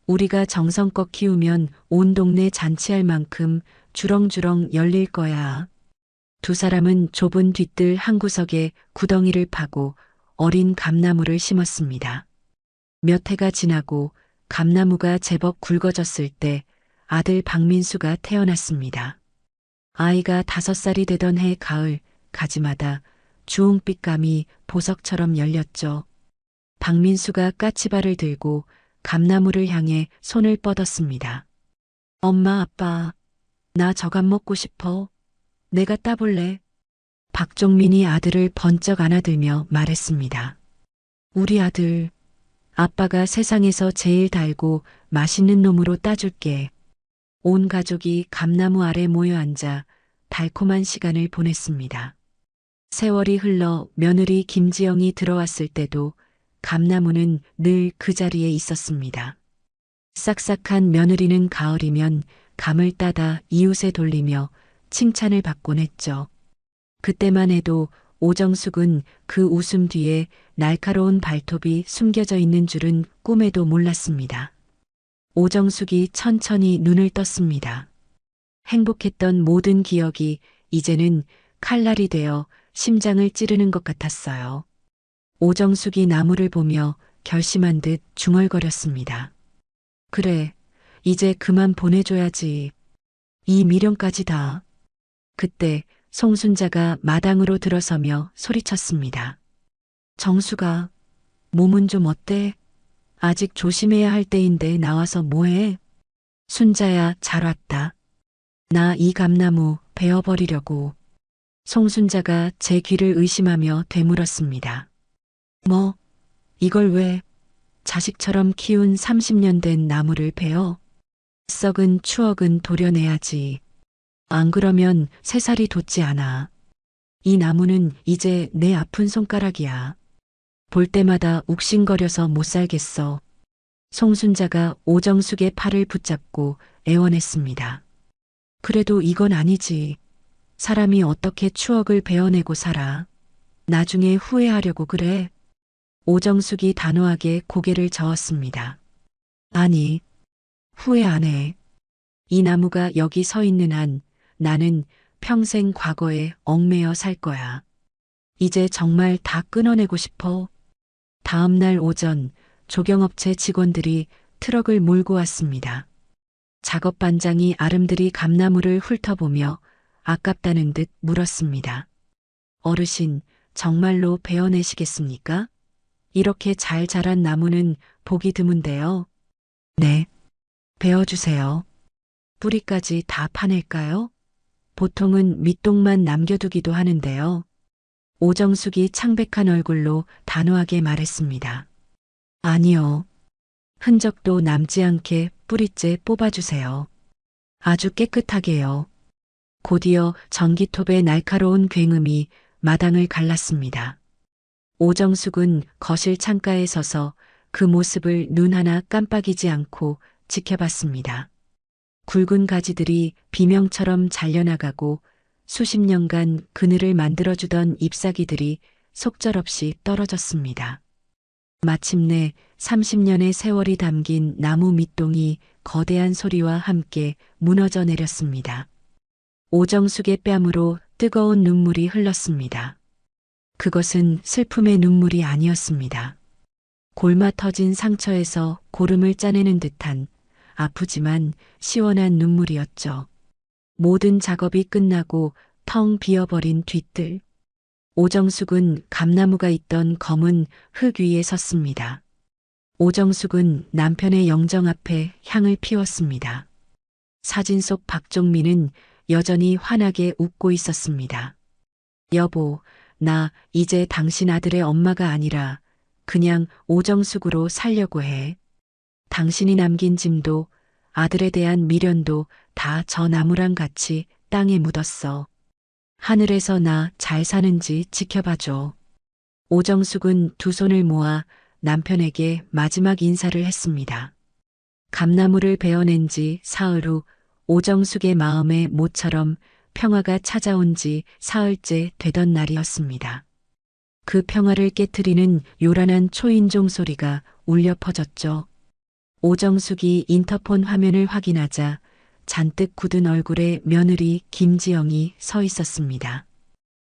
우리가 정성껏 키우면 온 동네 잔치할 만큼 주렁주렁 열릴 거야. 2사람은 좁은 뒤뜰 한 구석에 구덩이를 파고 어린 감나무를 심었습니다. 몇 해가 지나고 감나무가 제법 굵어졌을 때 아들 박민수가 태어났습니다. 아이가 5살이 되던 해 가을 가지마다 주홍빛 감이 보석처럼 열렸죠. 박민수가 까치발을 들고 감나무를 향해 손을 뻗었습니다. 엄마, 아빠, 나 저감 먹고 싶어. 내가 따볼래. 박종민이 아들을 번쩍 안아들며 말했습니다. 우리 아들, 아빠가 세상에서 제일 달고 맛있는 놈으로 따줄게. 온 가족이 감나무 아래 모여 앉아 달콤한 시간을 보냈습니다. 세월이 흘러 며느리 김지영이 들어왔을 때도 감나무는 늘 그 자리에 있었습니다. 싹싹한 며느리는 가을이면 감을 따다 이웃에 돌리며 칭찬을 받곤 했죠. 그때만 해도 오정숙은 그 웃음 뒤에 날카로운 발톱이 숨겨져 있는 줄은 꿈에도 몰랐습니다. 오정숙이 천천히 눈을 떴습니다. 행복했던 모든 기억이 이제는 칼날이 되어 심장을 찌르는 것 같았어요. 오정숙이 나무를 보며 결심한 듯 중얼거렸습니다. 그래, 이제 그만 보내줘야지. 이 미련까지 다. 그때 송순자가 마당으로 들어서며 소리쳤습니다. 정수가, 몸은 좀 어때? 아직 조심해야 할 때인데 나와서 뭐해? 순자야, 잘 왔다. 나 이 감나무 베어버리려고. 송순자가 제 귀를 의심하며 되물었습니다. 뭐, 이걸 왜? 자식처럼 키운 30년 된 나무를 베어? 썩은 추억은 도려내야지. 안 그러면 새살이 돋지 않아. 이 나무는 이제 내 아픈 손가락이야. 볼 때마다 욱신거려서 못 살겠어. 송순자가 오정숙의 팔을 붙잡고 애원했습니다. 그래도 이건 아니지. 사람이 어떻게 추억을 베어내고 살아. 나중에 후회하려고 그래. 오정숙이 단호하게 고개를 저었습니다. 아니, 후회 안 해. 이 나무가 여기 서 있는 한 나는 평생 과거에 얽매여 살 거야. 이제 정말 다 끊어내고 싶어. 다음 날 오전 조경업체 직원들이 트럭을 몰고 왔습니다. 작업 반장이 아름드리 감나무를 훑어보며 아깝다는 듯 물었습니다. 어르신, 정말로 베어내시겠습니까? 이렇게 잘 자란 나무는 보기 드문데요. 네, 베어주세요. 뿌리까지 다 파낼까요? 보통은 밑동만 남겨두기도 하는데요. 오정숙이 창백한 얼굴로 단호하게 말했습니다. 아니요. 흔적도 남지 않게 뿌리째 뽑아주세요. 아주 깨끗하게요. 곧이어 전기톱의 날카로운 굉음이 마당을 갈랐습니다. 오정숙은 거실 창가에 서서 그 모습을 눈 하나 깜빡이지 않고 지켜봤습니다. 굵은 가지들이 비명처럼 잘려나가고 수십 년간 그늘을 만들어주던 잎사귀들이 속절없이 떨어졌습니다. 마침내 30년의 세월이 담긴 나무 밑동이 거대한 소리와 함께 무너져 내렸습니다. 오정숙의 뺨으로 뜨거운 눈물이 흘렀습니다. 그것은 슬픔의 눈물이 아니었습니다. 골마 터진 상처에서 고름을 짜내는 듯한 아프지만 시원한 눈물이었죠. 모든 작업이 끝나고 텅 비어버린 뒤뜰. 오정숙은 감나무가 있던 검은 흙 위에 섰습니다. 오정숙은 남편의 영정 앞에 향을 피웠습니다. 사진 속 박종민은 여전히 환하게 웃고 있었습니다. 여보, 나 이제 당신 아들의 엄마가 아니라 그냥 오정숙으로 살려고 해. 당신이 남긴 짐도 아들에 대한 미련도 다 저 나무랑 같이 땅에 묻었어. 하늘에서 나 잘 사는지 지켜봐줘. 오정숙은 두 손을 모아 남편에게 마지막 인사를 했습니다. 감나무를 베어낸 지 사흘 후 오정숙의 마음에 모처럼 평화가 찾아온 지 사흘째 되던 날이었습니다. 그 평화를 깨트리는 요란한 초인종 소리가 울려 퍼졌죠. 오정숙이 인터폰 화면을 확인하자 잔뜩 굳은 얼굴에 며느리 김지영이 서 있었습니다.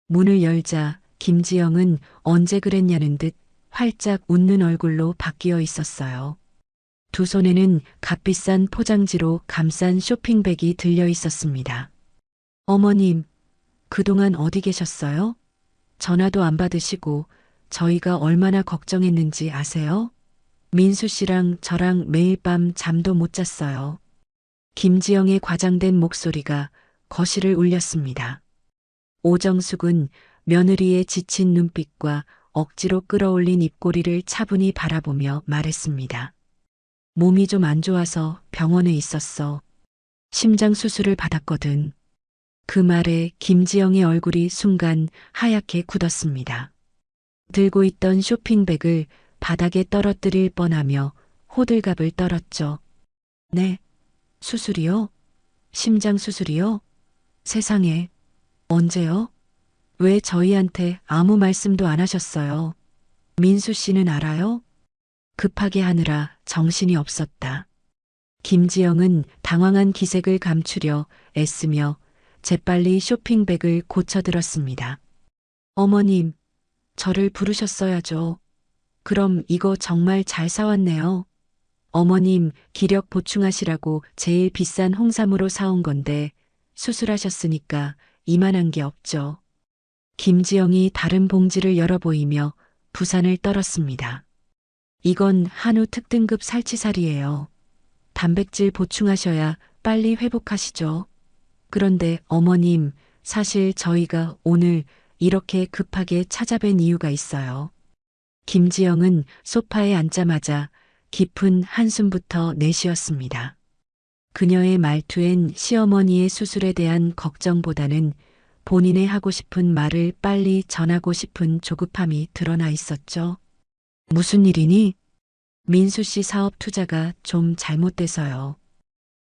문을 열자 김지영은 언제 그랬냐는 듯 활짝 웃는 얼굴로 바뀌어 있었어요. 두 손에는 값비싼 포장지로 감싼 쇼핑백이 들려 있었습니다. 어머님, 그동안 어디 계셨어요? 전화도 안 받으시고 저희가 얼마나 걱정했는지 아세요? 민수 씨랑 저랑 매일 밤 잠도 못 잤어요. 김지영의 과장된 목소리가 거실을 울렸습니다. 오정숙은 며느리의 지친 눈빛과 억지로 끌어올린 입꼬리를 차분히 바라보며 말했습니다. 몸이 좀 안 좋아서 병원에 있었어. 심장 수술을 받았거든. 그 말에 김지영의 얼굴이 순간 하얗게 굳었습니다. 들고 있던 쇼핑백을 바닥에 떨어뜨릴 뻔하며 호들갑을 떨었죠. 네, 수술이요? 심장 수술이요? 세상에, 언제요? 왜 저희한테 아무 말씀도 안 하셨어요? 민수 씨는 알아요? 급하게 하느라 정신이 없었다. 김지영은 당황한 기색을 감추려 애쓰며 재빨리 쇼핑백을 고쳐들었습니다. 어머님, 저를 부르셨어야죠. 그럼 이거 정말 잘 사왔네요. 어머님 기력 보충하시라고 제일 비싼 홍삼으로 사온 건데 수술하셨으니까 이만한 게 없죠. 김지영이 다른 봉지를 열어 보이며 부산을 떨었습니다. 이건 한우 특등급 살치살이에요. 단백질 보충하셔야 빨리 회복하시죠. 그런데 어머님, 사실 저희가 오늘 이렇게 급하게 찾아뵌 이유가 있어요. 김지영은 소파에 앉자마자 깊은 한숨부터 내쉬었습니다. 그녀의 말투엔 시어머니의 수술에 대한 걱정보다는 본인의 하고 싶은 말을 빨리 전하고 싶은 조급함이 드러나 있었죠. 무슨 일이니? 민수 씨 사업 투자가 좀 잘못돼서요.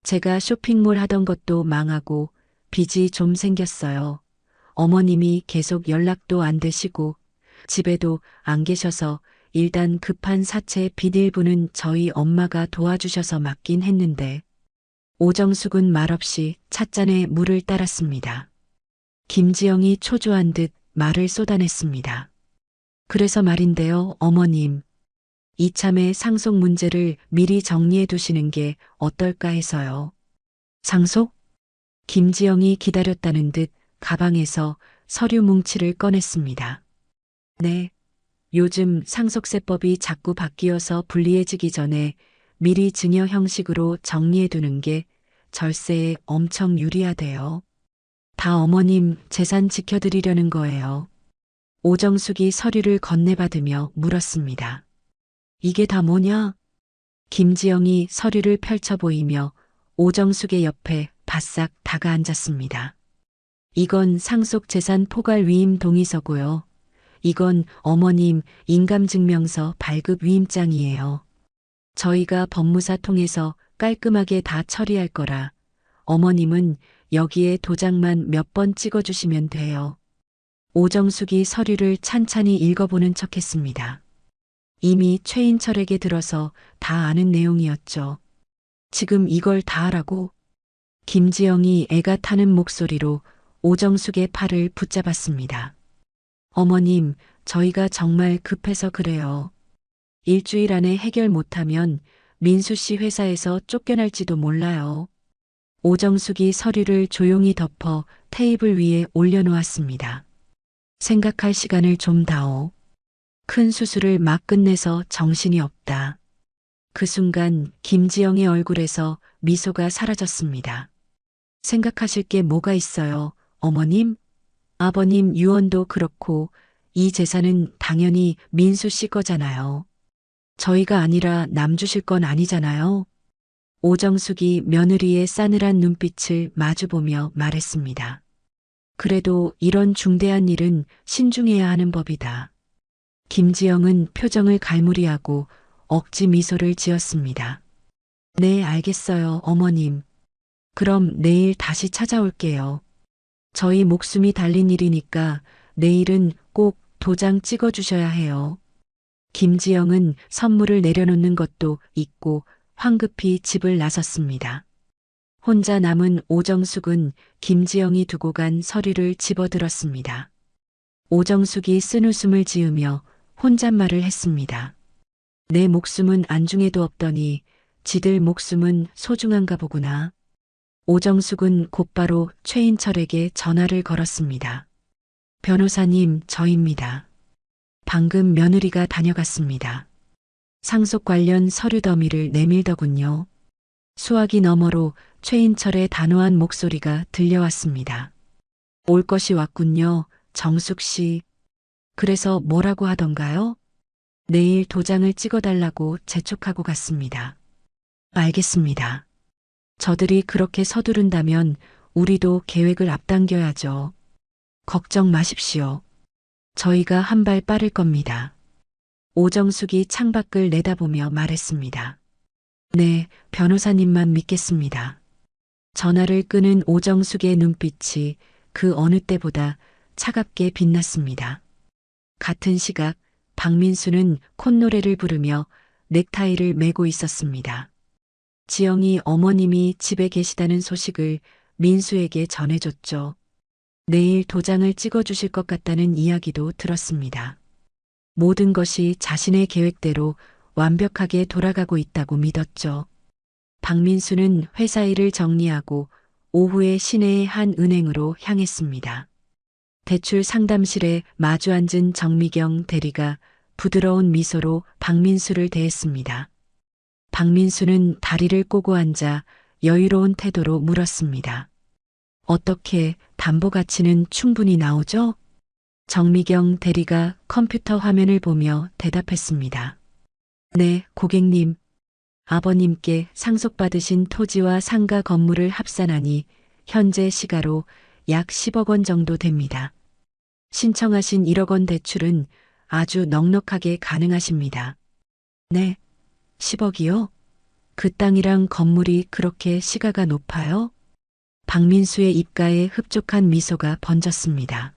제가 쇼핑몰 하던 것도 망하고 빚이 좀 생겼어요. 어머님이 계속 연락도 안 되시고 집에도 안 계셔서 일단 급한 사채 빚 일부는 저희 엄마가 도와주셔서 맡긴 했는데 오정숙은 말없이 찻잔에 물을 따랐습니다. 김지영이 초조한 듯 말을 쏟아냈습니다. 그래서 말인데요, 어머님. 이참에 상속 문제를 미리 정리해 두시는 게 어떨까 해서요. 상속? 김지영이 기다렸다는 듯 가방에서 서류 뭉치를 꺼냈습니다. 네. 요즘 상속세법이 자꾸 바뀌어서 불리해지기 전에 미리 증여 형식으로 정리해 두는 게 절세에 엄청 유리하대요. 다 어머님 재산 지켜드리려는 거예요. 오정숙이 서류를 건네받으며 물었습니다. 이게 다 뭐냐? 김지영이 서류를 펼쳐 보이며 오정숙의 옆에 바싹 다가앉았습니다. 이건 상속 재산 포괄 위임 동의서고요. 이건 어머님 인감증명서 발급 위임장이에요. 저희가 법무사 통해서 깔끔하게 다 처리할 거라 어머님은 여기에 도장만 몇 번 찍어주시면 돼요. 오정숙이 서류를 찬찬히 읽어보는 척했습니다. 이미 최인철에게 들어서 다 아는 내용이었죠. 지금 이걸 다 하라고? 김지영이 애가 타는 목소리로 오정숙의 팔을 붙잡았습니다. 어머님, 저희가 정말 급해서 그래요. 일주일 안에 해결 못하면 민수 씨 회사에서 쫓겨날지도 몰라요. 오정숙이 서류를 조용히 덮어 테이블 위에 올려놓았습니다. 생각할 시간을 좀 다오. 큰 수술을 막 끝내서 정신이 없다. 그 순간 김지영의 얼굴에서 미소가 사라졌습니다. 생각하실 게 뭐가 있어요, 어머님? 아버님 유언도 그렇고 이 재산은 당연히 민수 씨 거잖아요. 저희가 아니라 남 주실 건 아니잖아요. 오정숙이 며느리의 싸늘한 눈빛을 마주보며 말했습니다. 그래도 이런 중대한 일은 신중해야 하는 법이다. 김지영은 표정을 갈무리하고 억지 미소를 지었습니다. 네, 알겠어요, 어머님. 그럼 내일 다시 찾아올게요. 저희 목숨이 달린 일이니까 내일은 꼭 도장 찍어주셔야 해요. 김지영은 선물을 내려놓는 것도 잊고 황급히 집을 나섰습니다. 혼자 남은 오정숙은 김지영이 두고 간 서류를 집어들었습니다. 오정숙이 쓴웃음을 지으며 혼잣말을 했습니다. 내 목숨은 안중에도 없더니 지들 목숨은 소중한가 보구나. 오정숙은 곧바로 최인철에게 전화를 걸었습니다. 변호사님, 저입니다. 방금 며느리가 다녀갔습니다. 상속 관련 서류 더미를 내밀더군요. 수화기 너머로 최인철의 단호한 목소리가 들려왔습니다. 올 것이 왔군요, 정숙 씨. 그래서 뭐라고 하던가요? 내일 도장을 찍어달라고 재촉하고 갔습니다. 알겠습니다. 저들이 그렇게 서두른다면 우리도 계획을 앞당겨야죠. 걱정 마십시오. 저희가 한 발 빠를 겁니다. 오정숙이 창밖을 내다보며 말했습니다. 네, 변호사님만 믿겠습니다. 전화를 끄는 오정숙의 눈빛이 그 어느 때보다 차갑게 빛났습니다. 같은 시각 박민수는 콧노래를 부르며 넥타이를 메고 있었습니다. 지영이 어머님이 집에 계시다는 소식을 민수에게 전해줬죠. 내일 도장을 찍어주실 것 같다는 이야기도 들었습니다. 모든 것이 자신의 계획대로 완벽하게 돌아가고 있다고 믿었죠. 박민수는 회사 일을 정리하고 오후에 시내의 한 은행으로 향했습니다. 대출 상담실에 마주 앉은 정미경 대리가 부드러운 미소로 박민수를 대했습니다. 박민수는 다리를 꼬고 앉아 여유로운 태도로 물었습니다. 어떻게 담보 가치는 충분히 나오죠? 정미경 대리가 컴퓨터 화면을 보며 대답했습니다. 네, 고객님. 아버님께 상속받으신 토지와 상가 건물을 합산하니 현재 시가로 약 10억 원 정도 됩니다. 신청하신 1억 원 대출은 아주 넉넉하게 가능하십니다. 네, 10억이요? 그 땅이랑 건물이 그렇게 시가가 높아요? 박민수의 입가에 흡족한 미소가 번졌습니다.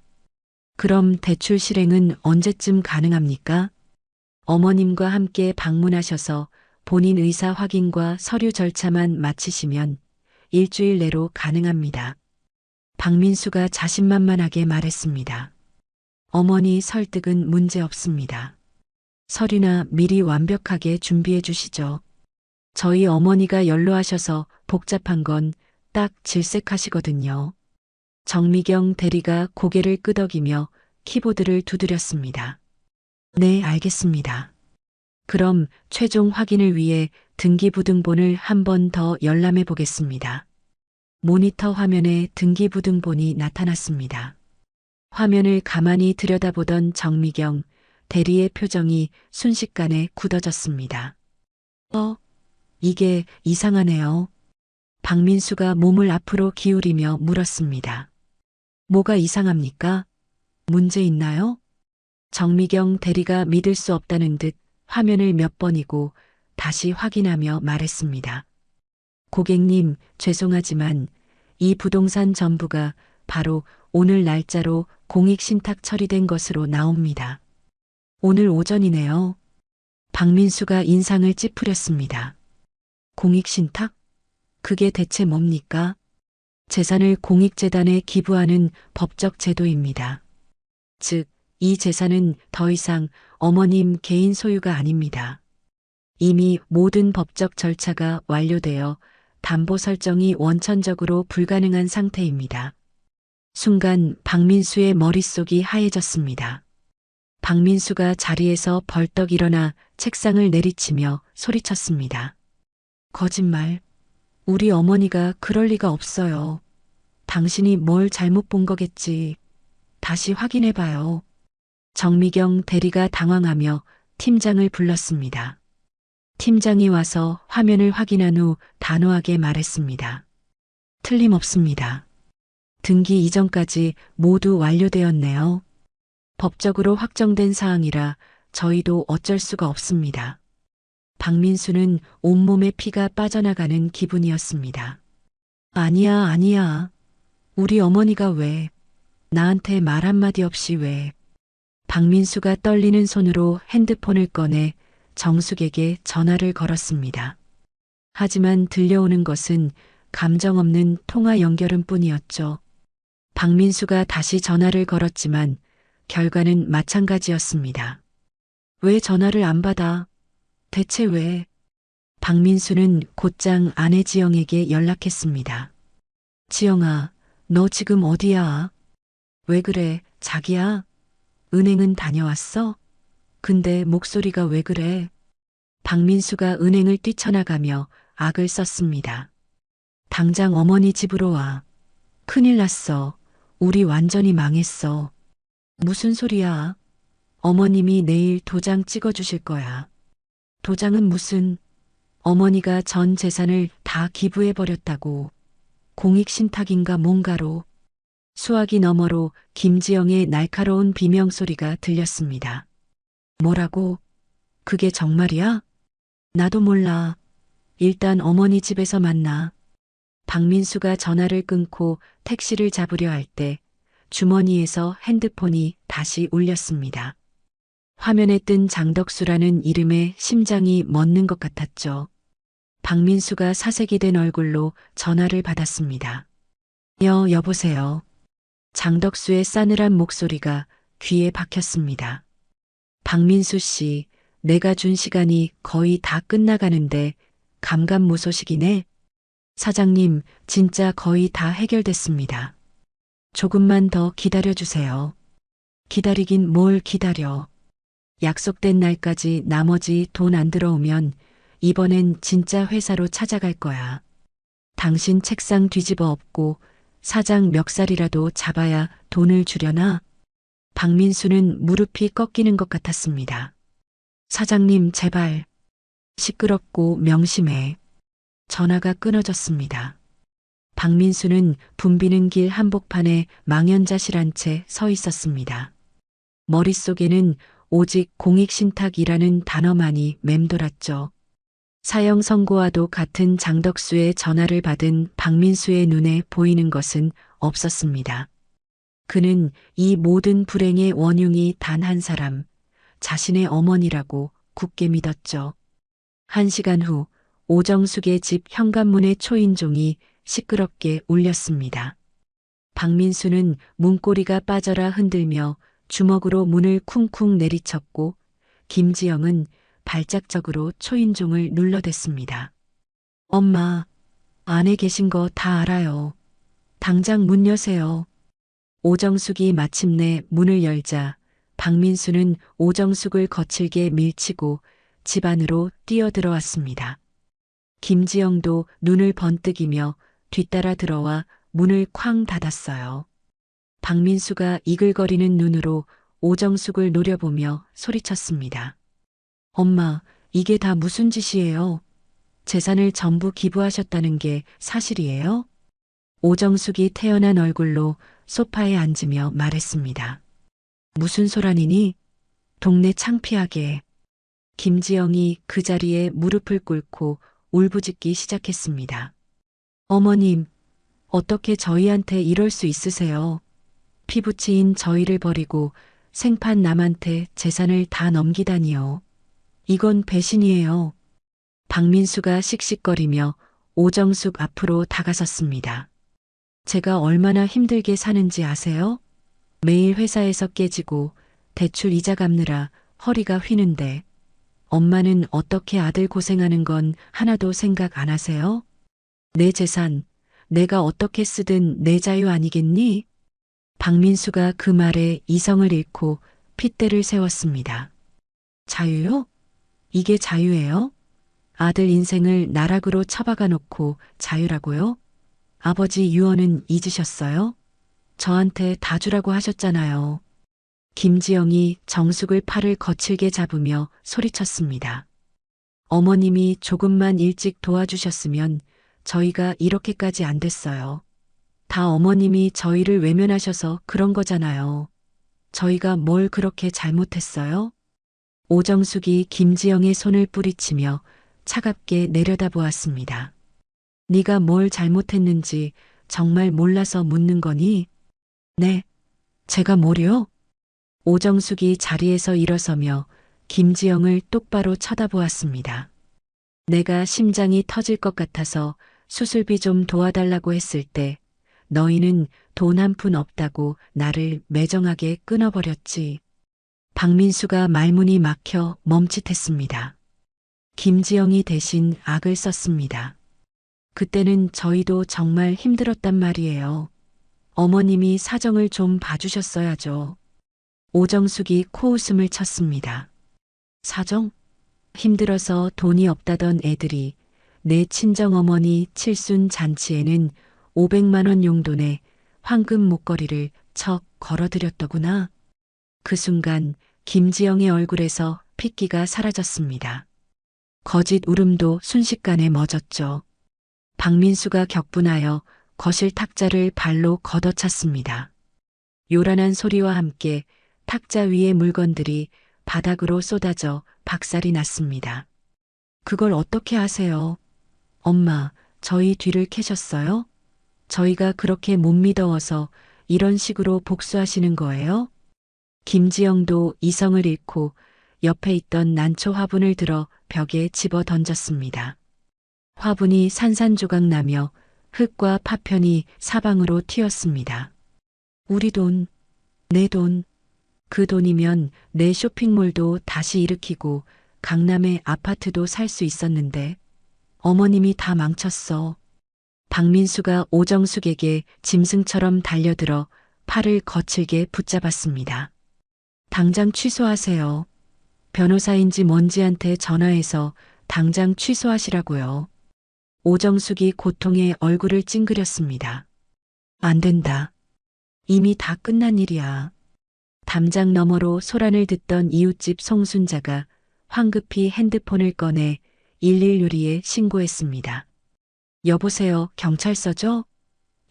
그럼 대출 실행은 언제쯤 가능합니까? 어머님과 함께 방문하셔서 본인 의사 확인과 서류 절차만 마치시면 일주일 내로 가능합니다. 박민수가 자신만만하게 말했습니다. 어머니 설득은 문제 없습니다. 서류나 미리 완벽하게 준비해 주시죠. 저희 어머니가 연로하셔서 복잡한 건 딱 질색하시거든요. 정미경 대리가 고개를 끄덕이며 키보드를 두드렸습니다. 네, 알겠습니다. 그럼 최종 확인을 위해 등기부등본을 한 번 더 열람해 보겠습니다. 모니터 화면에 등기부등본이 나타났습니다. 화면을 가만히 들여다보던 정미경 대리의 표정이 순식간에 굳어졌습니다. 이게 이상하네요. 박민수가 몸을 앞으로 기울이며 물었습니다. 뭐가 이상합니까? 문제 있나요? 정미경 대리가 믿을 수 없다는 듯 화면을 몇 번이고 다시 확인하며 말했습니다. 고객님, 죄송하지만 이 부동산 전부가 바로 오늘 날짜로 공익신탁 처리된 것으로 나옵니다. 오늘 오전이네요. 박민수가 인상을 찌푸렸습니다. 공익신탁? 그게 대체 뭡니까? 재산을 공익재단에 기부하는 법적 제도입니다. 즉, 이 재산은 더 이상 어머님 개인 소유가 아닙니다. 이미 모든 법적 절차가 완료되어 담보 설정이 원천적으로 불가능한 상태입니다. 순간 박민수의 머릿속이 하얘졌습니다. 박민수가 자리에서 벌떡 일어나 책상을 내리치며 소리쳤습니다. 거짓말. 우리 어머니가 그럴 리가 없어요. 당신이 뭘 잘못 본 거겠지. 다시 확인해봐요. 정미경 대리가 당황하며 팀장을 불렀습니다. 팀장이 와서 화면을 확인한 후 단호하게 말했습니다. 틀림없습니다. 등기 이전까지 모두 완료되었네요. 법적으로 확정된 사항이라 저희도 어쩔 수가 없습니다. 박민수는 온몸에 피가 빠져나가는 기분이었습니다. 아니야. 우리 어머니가 왜? 나한테 말 한마디 없이 왜? 박민수가 떨리는 손으로 핸드폰을 꺼내 정숙에게 전화를 걸었습니다. 하지만 들려오는 것은 감정 없는 통화 연결음 뿐이었죠. 박민수가 다시 전화를 걸었지만 결과는 마찬가지였습니다. 왜 전화를 안 받아? 대체 왜? 박민수는 곧장 아내 지영에게 연락했습니다. 지영아, 너 지금 어디야? 왜 그래, 자기야? 은행은 다녀왔어? 근데 목소리가 왜 그래? 박민수가 은행을 뛰쳐나가며 악을 썼습니다. 당장 어머니 집으로 와. 큰일 났어. 우리 완전히 망했어. 무슨 소리야? 어머님이 내일 도장 찍어주실 거야. 도장은 무슨? 어머니가 전 재산을 다 기부해버렸다고. 공익신탁인가 뭔가로. 수화기 너머로 김지영의 날카로운 비명소리가 들렸습니다. 뭐라고? 그게 정말이야? 나도 몰라. 일단 어머니 집에서 만나. 박민수가 전화를 끊고 택시를 잡으려 할 때 주머니에서 핸드폰이 다시 울렸습니다. 화면에 뜬 장덕수라는 이름에 심장이 멎는 것 같았죠. 박민수가 사색이 된 얼굴로 전화를 받았습니다. 여보세요. 장덕수의 싸늘한 목소리가 귀에 박혔습니다. 박민수 씨, 내가 준 시간이 거의 다 끝나가는데 감감무소식이네. 사장님, 진짜 거의 다 해결됐습니다. 조금만 더 기다려주세요. 기다리긴 뭘 기다려. 약속된 날까지 나머지 돈 안 들어오면 이번엔 진짜 회사로 찾아갈 거야. 당신 책상 뒤집어 엎고 사장 멱살이라도 잡아야 돈을 주려나? 박민수는 무릎이 꺾이는 것 같았습니다. 사장님, 제발. 시끄럽고 명심해. 전화가 끊어졌습니다. 박민수는 붐비는 길 한복판에 망연자실한 채 서 있었습니다. 머릿속에는 오직 공익신탁이라는 단어만이 맴돌았죠. 사형 선고와도 같은 장덕수의 전화를 받은 박민수의 눈에 보이는 것은 없었습니다. 그는 이 모든 불행의 원흉이 단 한 사람, 자신의 어머니라고 굳게 믿었죠. 1시간 후 오정숙의 집 현관문의 초인종이 시끄럽게 울렸습니다. 박민수는 문고리가 빠져라 흔들며 주먹으로 문을 쿵쿵 내리쳤고 김지영은 발작적으로 초인종을 눌러댔습니다. 엄마, 안에 계신 거 다 알아요. 당장 문 여세요. 오정숙이 마침내 문을 열자 박민수는 오정숙을 거칠게 밀치고 집 안으로 뛰어들어왔습니다. 김지영도 눈을 번뜩이며 뒤따라 들어와 문을 쾅 닫았어요. 박민수가 이글거리는 눈으로 오정숙을 노려보며 소리쳤습니다. 엄마, 이게 다 무슨 짓이에요? 재산을 전부 기부하셨다는 게 사실이에요? 오정숙이 태연한 얼굴로 소파에 앉으며 말했습니다. 무슨 소란이니? 동네 창피하게. 김지영이 그 자리에 무릎을 꿇고 울부짖기 시작했습니다. 어머님, 어떻게 저희한테 이럴 수 있으세요? 피부치인 저희를 버리고 생판 남한테 재산을 다 넘기다니요. 이건 배신이에요. 박민수가 씩씩거리며 오정숙 앞으로 다가섰습니다. 제가 얼마나 힘들게 사는지 아세요? 매일 회사에서 깨지고 대출 이자 갚느라 허리가 휘는데 엄마는 어떻게 아들 고생하는 건 하나도 생각 안 하세요? 내 재산, 내가 어떻게 쓰든 내 자유 아니겠니? 박민수가 그 말에 이성을 잃고 핏대를 세웠습니다. 자유요? 이게 자유예요? 아들 인생을 나락으로 처박아 놓고 자유라고요? 아버지 유언은 잊으셨어요? 저한테 다 주라고 하셨잖아요. 김지영이 정숙을 팔을 거칠게 잡으며 소리쳤습니다. 어머님이 조금만 일찍 도와주셨으면 저희가 이렇게까지 안 됐어요. 다 어머님이 저희를 외면하셔서 그런 거잖아요. 저희가 뭘 그렇게 잘못했어요? 오정숙이 김지영의 손을 뿌리치며 차갑게 내려다보았습니다. 네가 뭘 잘못했는지 정말 몰라서 묻는 거니? 네, 제가 뭐요? 오정숙이 자리에서 일어서며 김지영을 똑바로 쳐다보았습니다. 내가 심장이 터질 것 같아서 수술비 좀 도와달라고 했을 때 너희는 돈 한 푼 없다고 나를 매정하게 끊어버렸지. 박민수가 말문이 막혀 멈칫했습니다. 김지영이 대신 악을 썼습니다. 그때는 저희도 정말 힘들었단 말이에요. 어머님이 사정을 좀 봐주셨어야죠. 오정숙이 코웃음을 쳤습니다. 사정? 힘들어서 돈이 없다던 애들이 내 친정어머니 칠순 잔치에는 500만 원 용돈에 황금 목걸이를 척 걸어드렸더구나. 그 순간 김지영의 얼굴에서 핏기가 사라졌습니다. 거짓 울음도 순식간에 멎었죠. 박민수가 격분하여 거실 탁자를 발로 걷어찼습니다. 요란한 소리와 함께 탁자 위의 물건들이 바닥으로 쏟아져 박살이 났습니다. 그걸 어떻게 하세요? 엄마, 저희 뒤를 캐셨어요? 저희가 그렇게 못 믿어서 이런 식으로 복수하시는 거예요? 김지영도 이성을 잃고 옆에 있던 난초 화분을 들어 벽에 집어 던졌습니다. 화분이 산산조각 나며 흙과 파편이 사방으로 튀었습니다. 우리 돈, 내 돈, 그 돈이면 내 쇼핑몰도 다시 일으키고 강남의 아파트도 살 수 있었는데 어머님이 다 망쳤어. 박민수가 오정숙에게 짐승처럼 달려들어 팔을 거칠게 붙잡았습니다. 당장 취소하세요. 변호사인지 뭔지한테 전화해서 당장 취소하시라고요. 오정숙이 고통에 얼굴을 찡그렸습니다. 안 된다. 이미 다 끝난 일이야. 담장 너머로 소란을 듣던 이웃집 송순자가 황급히 핸드폰을 꺼내 112에 신고했습니다. 여보세요, 경찰서죠?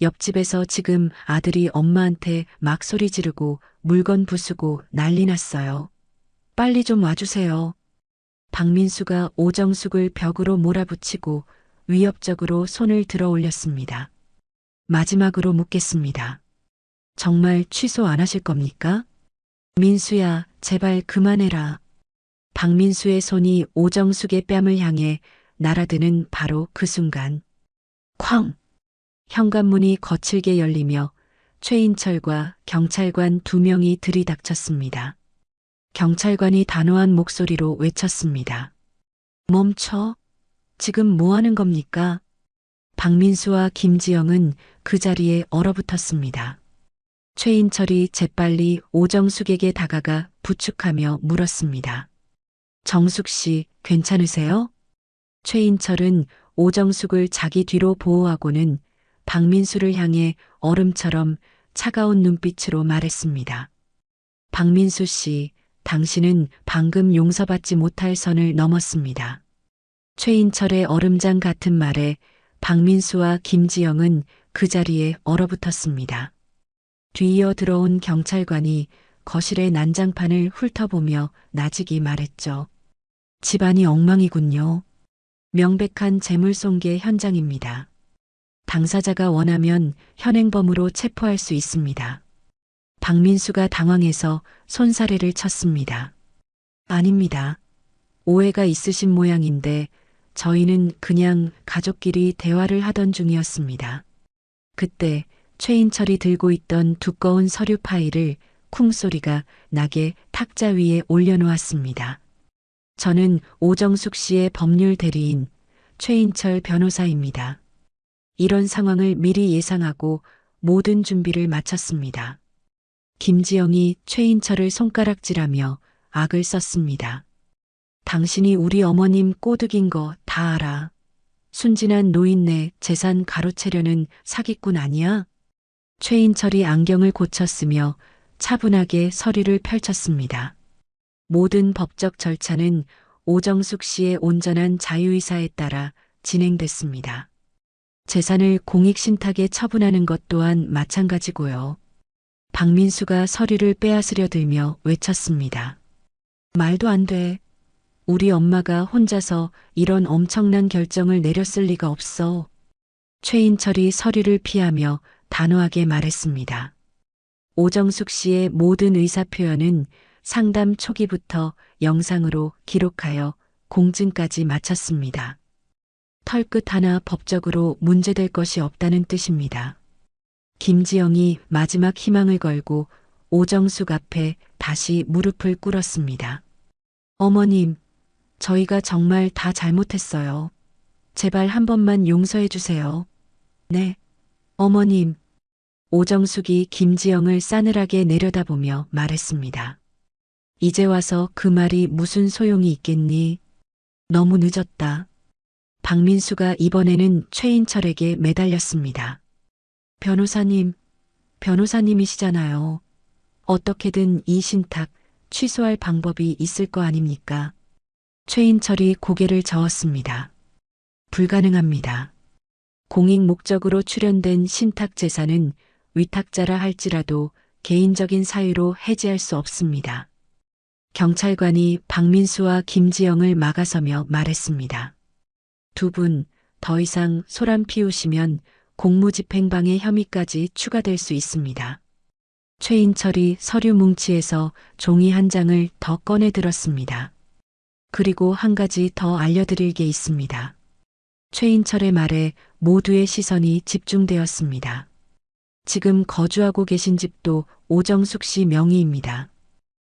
옆집에서 지금 아들이 엄마한테 막 소리 지르고 물건 부수고 난리 났어요. 빨리 좀 와주세요. 박민수가 오정숙을 벽으로 몰아붙이고 위협적으로 손을 들어 올렸습니다. 마지막으로 묻겠습니다. 정말 취소 안 하실 겁니까? 민수야, 제발 그만해라. 박민수의 손이 오정숙의 뺨을 향해 날아드는 바로 그 순간. 쾅! 현관문이 거칠게 열리며 최인철과 경찰관 2명이 들이닥쳤습니다. 경찰관이 단호한 목소리로 외쳤습니다. 멈춰. 지금 뭐 하는 겁니까? 박민수와 김지영은 그 자리에 얼어붙었습니다. 최인철이 재빨리 오정숙에게 다가가 부축하며 물었습니다. 정숙 씨, 괜찮으세요? 최인철은 오정숙을 자기 뒤로 보호하고는 박민수를 향해 얼음처럼 차가운 눈빛으로 말했습니다. 박민수 씨, 당신은 방금 용서받지 못할 선을 넘었습니다. 최인철의 얼음장 같은 말에 박민수와 김지영은 그 자리에 얼어붙었습니다. 뒤이어 들어온 경찰관이 거실의 난장판을 훑어보며 나직이 말했죠. 집안이 엉망이군요. 명백한 재물손괴 현장입니다. 당사자가 원하면 현행범으로 체포할 수 있습니다. 박민수가 당황해서 손사래를 쳤습니다. 아닙니다. 오해가 있으신 모양인데 저희는 그냥 가족끼리 대화를 하던 중이었습니다. 그때 최인철이 들고 있던 두꺼운 서류 파일을 쿵 소리가 나게 탁자 위에 올려놓았습니다. 저는 오정숙 씨의 법률 대리인 최인철 변호사입니다. 이런 상황을 미리 예상하고 모든 준비를 마쳤습니다. 김지영이 최인철을 손가락질하며 악을 썼습니다. 당신이 우리 어머님 꼬드긴 거 다 알아. 순진한 노인네 재산 가로채려는 사기꾼 아니야? 최인철이 안경을 고쳤으며 차분하게 서류를 펼쳤습니다. 모든 법적 절차는 오정숙 씨의 온전한 자유의사에 따라 진행됐습니다. 재산을 공익신탁에 처분하는 것 또한 마찬가지고요. 박민수가 서류를 빼앗으려 들며 외쳤습니다. 말도 안 돼. 우리 엄마가 혼자서 이런 엄청난 결정을 내렸을 리가 없어. 최인철이 서류를 피하며 단호하게 말했습니다. 오정숙 씨의 모든 의사표현은 상담 초기부터 영상으로 기록하여 공증까지 마쳤습니다. 털끝 하나 법적으로 문제될 것이 없다는 뜻입니다. 김지영이 마지막 희망을 걸고 오정숙 앞에 다시 무릎을 꿇었습니다. 어머님, 저희가 정말 다 잘못했어요. 제발 한 번만 용서해 주세요. 네, 어머님. 오정숙이 김지영을 싸늘하게 내려다보며 말했습니다. 이제 와서 그 말이 무슨 소용이 있겠니? 너무 늦었다. 박민수가 이번에는 최인철에게 매달렸습니다. 변호사님, 변호사님이시잖아요. 어떻게든 이 신탁 취소할 방법이 있을 거 아닙니까? 최인철이 고개를 저었습니다. 불가능합니다. 공익 목적으로 출연된 신탁 재산은 위탁자라 할지라도 개인적인 사유로 해지할 수 없습니다. 경찰관이 박민수와 김지영을 막아서며 말했습니다. 두 분 더 이상 소란 피우시면 공무집행방해 혐의까지 추가될 수 있습니다. 최인철이 서류 뭉치에서 종이 한 장을 더 꺼내 들었습니다. 그리고 한 가지 더 알려드릴 게 있습니다. 최인철의 말에 모두의 시선이 집중되었습니다. 지금 거주하고 계신 집도 오정숙 씨 명의입니다.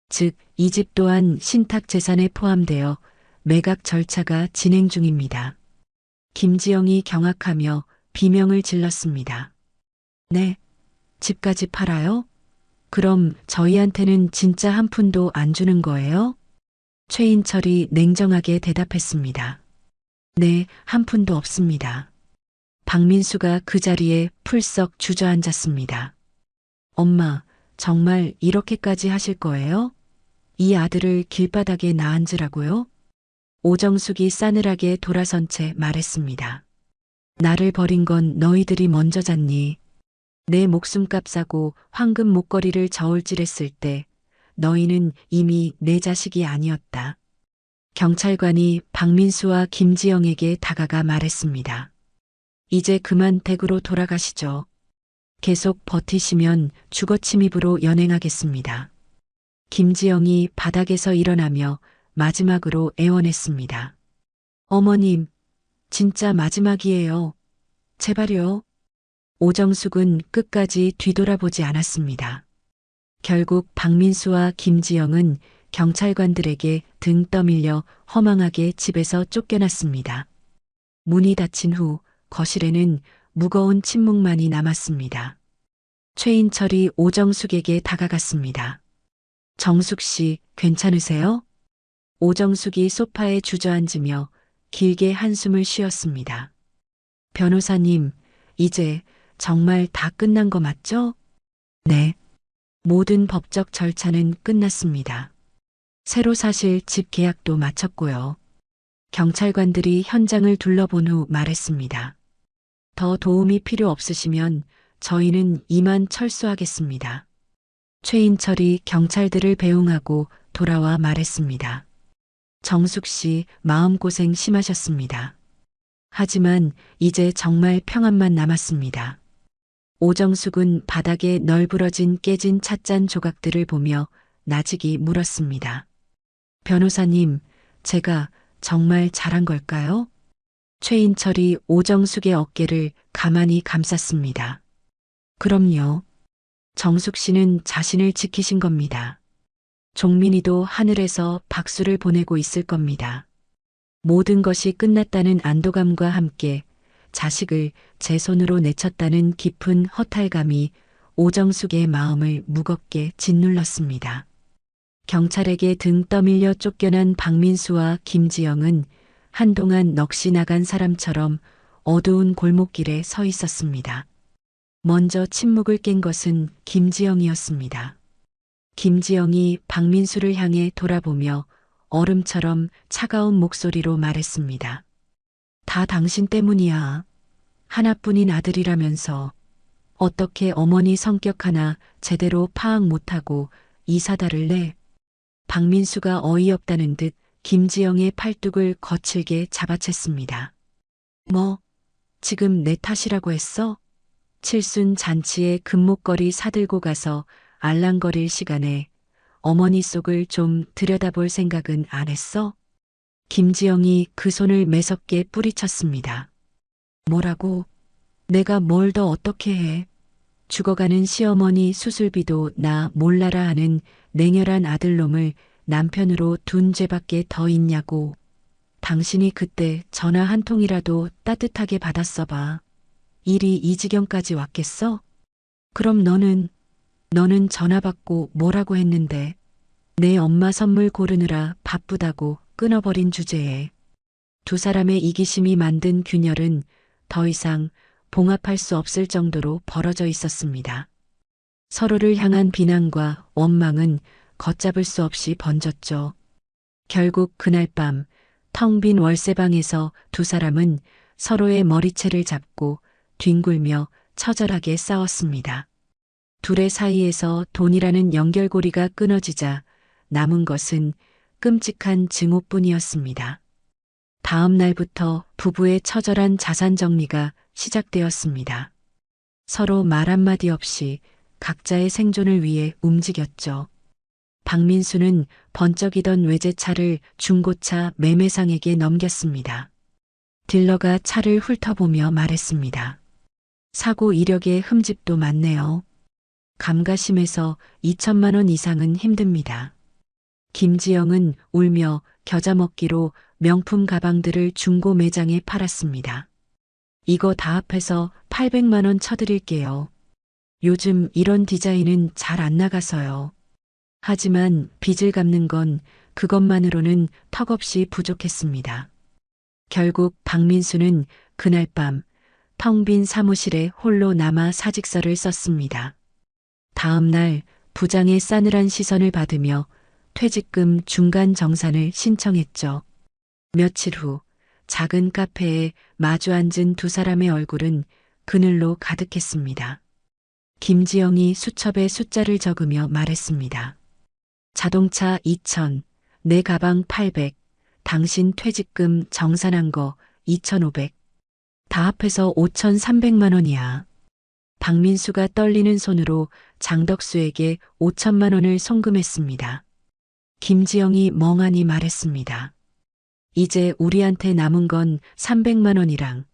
즉, 이 집 또한 신탁 재산에 포함되어 매각 절차가 진행 중입니다. 김지영이 경악하며 비명을 질렀습니다. 네, 집까지 팔아요? 그럼 저희한테는 진짜 한 푼도 안 주는 거예요? 최인철이 냉정하게 대답했습니다. 네, 한 푼도 없습니다. 박민수가 그 자리에 풀썩 주저앉았습니다. 엄마, 정말 이렇게까지 하실 거예요? 이 아들을 길바닥에 놔앉으라고요? 오정숙이 싸늘하게 돌아선 채 말했습니다. 나를 버린 건 너희들이 먼저 잤니? 내 목숨값 사고 황금 목걸이를 저울질했을 때 너희는 이미 내 자식이 아니었다. 경찰관이 박민수와 김지영에게 다가가 말했습니다. 이제 그만 댁으로 돌아가시죠. 계속 버티시면 주거침입으로 연행하겠습니다. 김지영이 바닥에서 일어나며 마지막으로 애원했습니다. 어머님, 진짜 마지막이에요. 제발요. 오정숙은 끝까지 뒤돌아보지 않았습니다. 결국 박민수와 김지영은 경찰관들에게 등 떠밀려 허망하게 집에서 쫓겨났습니다. 문이 닫힌 후 거실에는 무거운 침묵만이 남았습니다. 최인철이 오정숙에게 다가갔습니다. 정숙 씨, 괜찮으세요? 오정숙이 소파에 주저앉으며 길게 한숨을 쉬었습니다. 변호사님, 이제 정말 다 끝난 거 맞죠? 네. 모든 법적 절차는 끝났습니다. 새로 사실 집 계약도 마쳤고요. 경찰관들이 현장을 둘러본 후 말했습니다. 더 도움이 필요 없으시면 저희는 이만 철수하겠습니다. 최인철이 경찰들을 배웅하고 돌아와 말했습니다. 정숙 씨 마음고생 심하셨습니다. 하지만 이제 정말 평안만 남았습니다. 오정숙은 바닥에 널브러진 깨진 찻잔 조각들을 보며 나직이 물었습니다. 변호사님, 제가 정말 잘한 걸까요? 최인철이 오정숙의 어깨를 가만히 감쌌습니다. 그럼요. 정숙 씨는 자신을 지키신 겁니다. 종민이도 하늘에서 박수를 보내고 있을 겁니다. 모든 것이 끝났다는 안도감과 함께 자식을 제 손으로 내쳤다는 깊은 허탈감이 오정숙의 마음을 무겁게 짓눌렀습니다. 경찰에게 등 떠밀려 쫓겨난 박민수와 김지영은 한동안 넋이 나간 사람처럼 어두운 골목길에 서 있었습니다. 먼저 침묵을 깬 것은 김지영이었습니다. 김지영이 박민수를 향해 돌아보며 얼음처럼 차가운 목소리로 말했습니다. 다 당신 때문이야. 하나뿐인 아들이라면서 어떻게 어머니 성격 하나 제대로 파악 못하고 이 사달을 내. 박민수가 어이없다는 듯 김지영의 팔뚝을 거칠게 잡아챘습니다. 뭐, 지금 내 탓이라고 했어? 칠순 잔치에 금목걸이 사들고 가서 알랑거릴 시간에 어머니 속을 좀 들여다볼 생각은 안 했어? 김지영이 그 손을 매섭게 뿌리쳤습니다. 뭐라고? 내가 뭘 더 어떻게 해? 죽어가는 시어머니 수술비도 나 몰라라 하는 냉혈한 아들놈을 남편으로 둔 죄밖에 더 있냐고. 당신이 그때 전화 한 통이라도 따뜻하게 받았어 봐. 일이 이 지경까지 왔겠어? 그럼 너는 전화 받고 뭐라고 했는데 내 엄마 선물 고르느라 바쁘다고 끊어버린 주제에 두 사람의 이기심이 만든 균열은 더 이상 봉합할 수 없을 정도로 벌어져 있었습니다. 서로를 향한 비난과 원망은 걷잡을 수 없이 번졌죠. 결국 그날 밤 텅 빈 월세방에서 두 사람은 서로의 머리채를 잡고 뒹굴며 처절하게 싸웠습니다. 둘의 사이에서 돈이라는 연결고리가 끊어지자 남은 것은 끔찍한 증오뿐이었습니다. 다음 날부터 부부의 처절한 자산 정리가 시작되었습니다. 서로 말 한마디 없이 각자의 생존을 위해 움직였죠. 박민수는 번쩍이던 외제차를 중고차 매매상에게 넘겼습니다. 딜러가 차를 훑어보며 말했습니다. 사고 이력에 흠집도 많네요. 감가심에서 2천만 원 이상은 힘듭니다. 김지영은 울며 겨자 먹기로 명품 가방들을 중고 매장에 팔았습니다. 이거 다 합해서 800만 원 쳐드릴게요. 요즘 이런 디자인은 잘 안 나가서요. 하지만 빚을 갚는 건 그것만으로는 턱없이 부족했습니다. 결국 박민수는 그날 밤 텅 빈 사무실에 홀로 남아 사직서를 썼습니다. 다음 날 부장의 싸늘한 시선을 받으며 퇴직금 중간 정산을 신청했죠. 며칠 후 작은 카페에 마주 앉은 두 사람의 얼굴은 그늘로 가득했습니다. 김지영이 수첩에 숫자를 적으며 말했습니다. 자동차 2,000, 내 가방 800, 당신 퇴직금 정산한 거 2,500. 다 합해서 5,300만 원이야. 박민수가 떨리는 손으로 장덕수에게 5천만 원을 송금했습니다. 김지영이 멍하니 말했습니다. 이제 우리한테 남은 건 300만 원이랑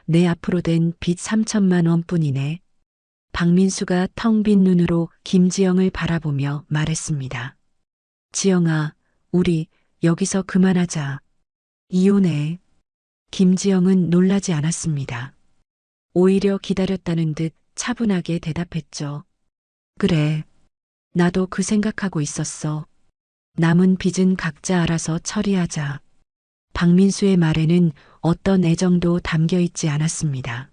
내 앞으로 된 빚 3천만 원뿐이네. 박민수가 텅 빈 눈으로 김지영을 바라보며 말했습니다. 지영아, 우리 여기서 그만하자. 이혼해. 김지영은 놀라지 않았습니다. 오히려 기다렸다는 듯 차분하게 대답했죠. 그래. 나도 그 생각하고 있었어. 남은 빚은 각자 알아서 처리하자. 박민수의 말에는 어떤 애정도 담겨 있지 않았습니다.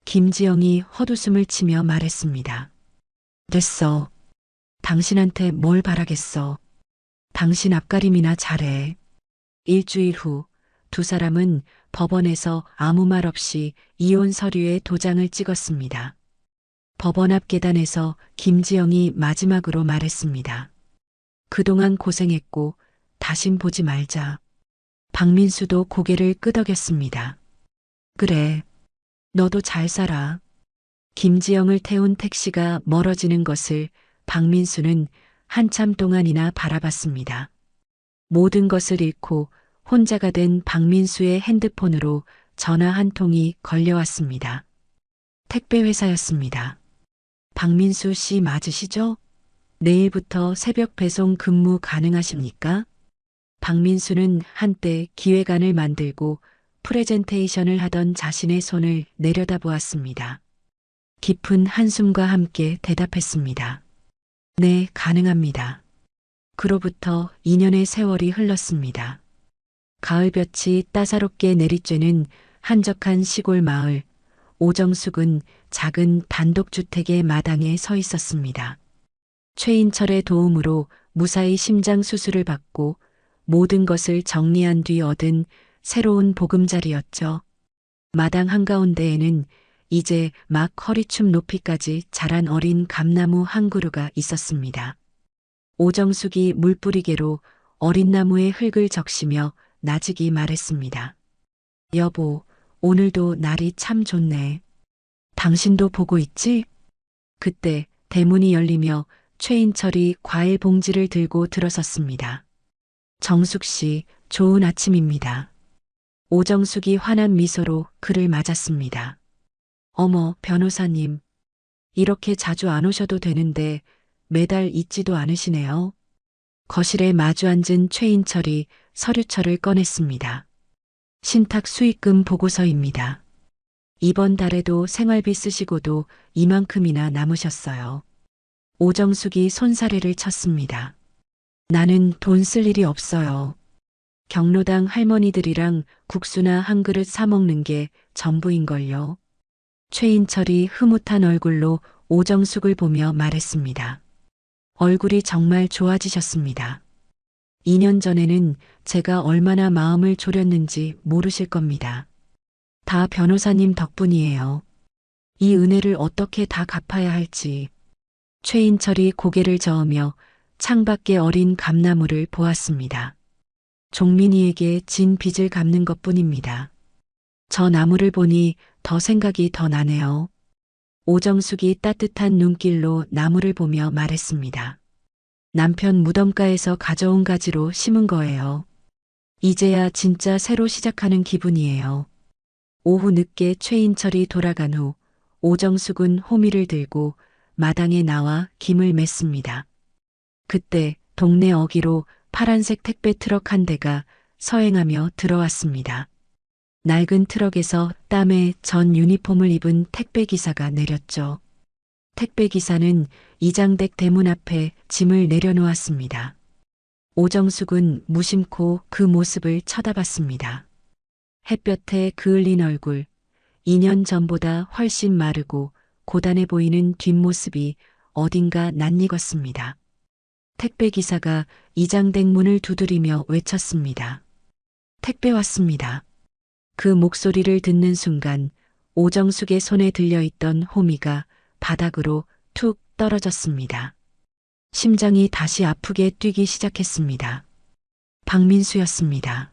김지영이 헛웃음을 치며 말했습니다. 됐어. 당신한테 뭘 바라겠어. 당신 앞가림이나 잘해. 일주일 후 두 사람은 법원에서 아무 말 없이 이혼 서류에 도장을 찍었습니다. 법원 앞 계단에서 김지영이 마지막으로 말했습니다. 그동안 고생했고 다신 보지 말자. 박민수도 고개를 끄덕였습니다. 그래. 너도 잘 살아. 김지영을 태운 택시가 멀어지는 것을 박민수는 한참 동안이나 바라봤습니다. 모든 것을 잃고 혼자가 된 박민수의 핸드폰으로 전화 한 통이 걸려왔습니다. 택배회사였습니다. 박민수 씨 맞으시죠? 내일부터 새벽 배송 근무 가능하십니까? 박민수는 한때 기획안을 만들고 프레젠테이션을 하던 자신의 손을 내려다보았습니다. 깊은 한숨과 함께 대답했습니다. 네, 가능합니다. 그로부터 2년의 세월이 흘렀습니다. 가을볕이 따사롭게 내리쬐는 한적한 시골 마을, 오정숙은 작은 단독주택의 마당에 서 있었습니다. 최인철의 도움으로 무사히 심장 수술을 받고 모든 것을 정리한 뒤 얻은 새로운 보금자리였죠. 마당 한가운데에는 이제 막 허리춤 높이까지 자란 어린 감나무 한 그루가 있었습니다. 오정숙이 물뿌리개로 어린 나무의 흙을 적시며 나직이 말했습니다. 여보, 오늘도 날이 참 좋네. 당신도 보고 있지? 그때 대문이 열리며 최인철이 과일 봉지를 들고 들어섰습니다. 정숙 씨, 좋은 아침입니다. 오정숙이 환한 미소로 그를 맞았습니다. 어머, 변호사님. 이렇게 자주 안 오셔도 되는데 매달 있지도 않으시네요. 거실에 마주 앉은 최인철이 서류철을 꺼냈습니다. 신탁 수익금 보고서입니다. 이번 달에도 생활비 쓰시고도 이만큼이나 남으셨어요. 오정숙이 손사래를 쳤습니다. 나는 돈 쓸 일이 없어요. 경로당 할머니들이랑 국수나 한 그릇 사 먹는 게 전부인걸요. 최인철이 흐뭇한 얼굴로 오정숙을 보며 말했습니다. 얼굴이 정말 좋아지셨습니다. 2년 전에는 제가 얼마나 마음을 졸였는지 모르실 겁니다. 다 변호사님 덕분이에요. 이 은혜를 어떻게 다 갚아야 할지. 최인철이 고개를 저으며 창밖의 어린 감나무를 보았습니다. 종민이에게 진 빚을 갚는 것뿐입니다. 저 나무를 보니 더 생각이 더 나네요. 오정숙이 따뜻한 눈길로 나무를 보며 말했습니다. 남편 무덤가에서 가져온 가지로 심은 거예요. 이제야 진짜 새로 시작하는 기분이에요. 오후 늦게 최인철이 돌아간 후 오정숙은 호미를 들고 마당에 나와 김을 맸습니다. 그때 동네 어귀로 파란색 택배 트럭 한 대가 서행하며 들어왔습니다. 낡은 트럭에서 땀에 전 유니폼을 입은 택배 기사가 내렸죠. 택배 기사는 이장댁 대문 앞에 짐을 내려놓았습니다. 오정숙은 무심코 그 모습을 쳐다봤습니다. 햇볕에 그을린 얼굴, 2년 전보다 훨씬 마르고 고단해 보이는 뒷모습이 어딘가 낯익었습니다. 택배 기사가 이장댁 문을 두드리며 외쳤습니다. 택배 왔습니다. 그 목소리를 듣는 순간 오정숙의 손에 들려있던 호미가 바닥으로 툭 떨어졌습니다. 심장이 다시 아프게 뛰기 시작했습니다. 박민수였습니다.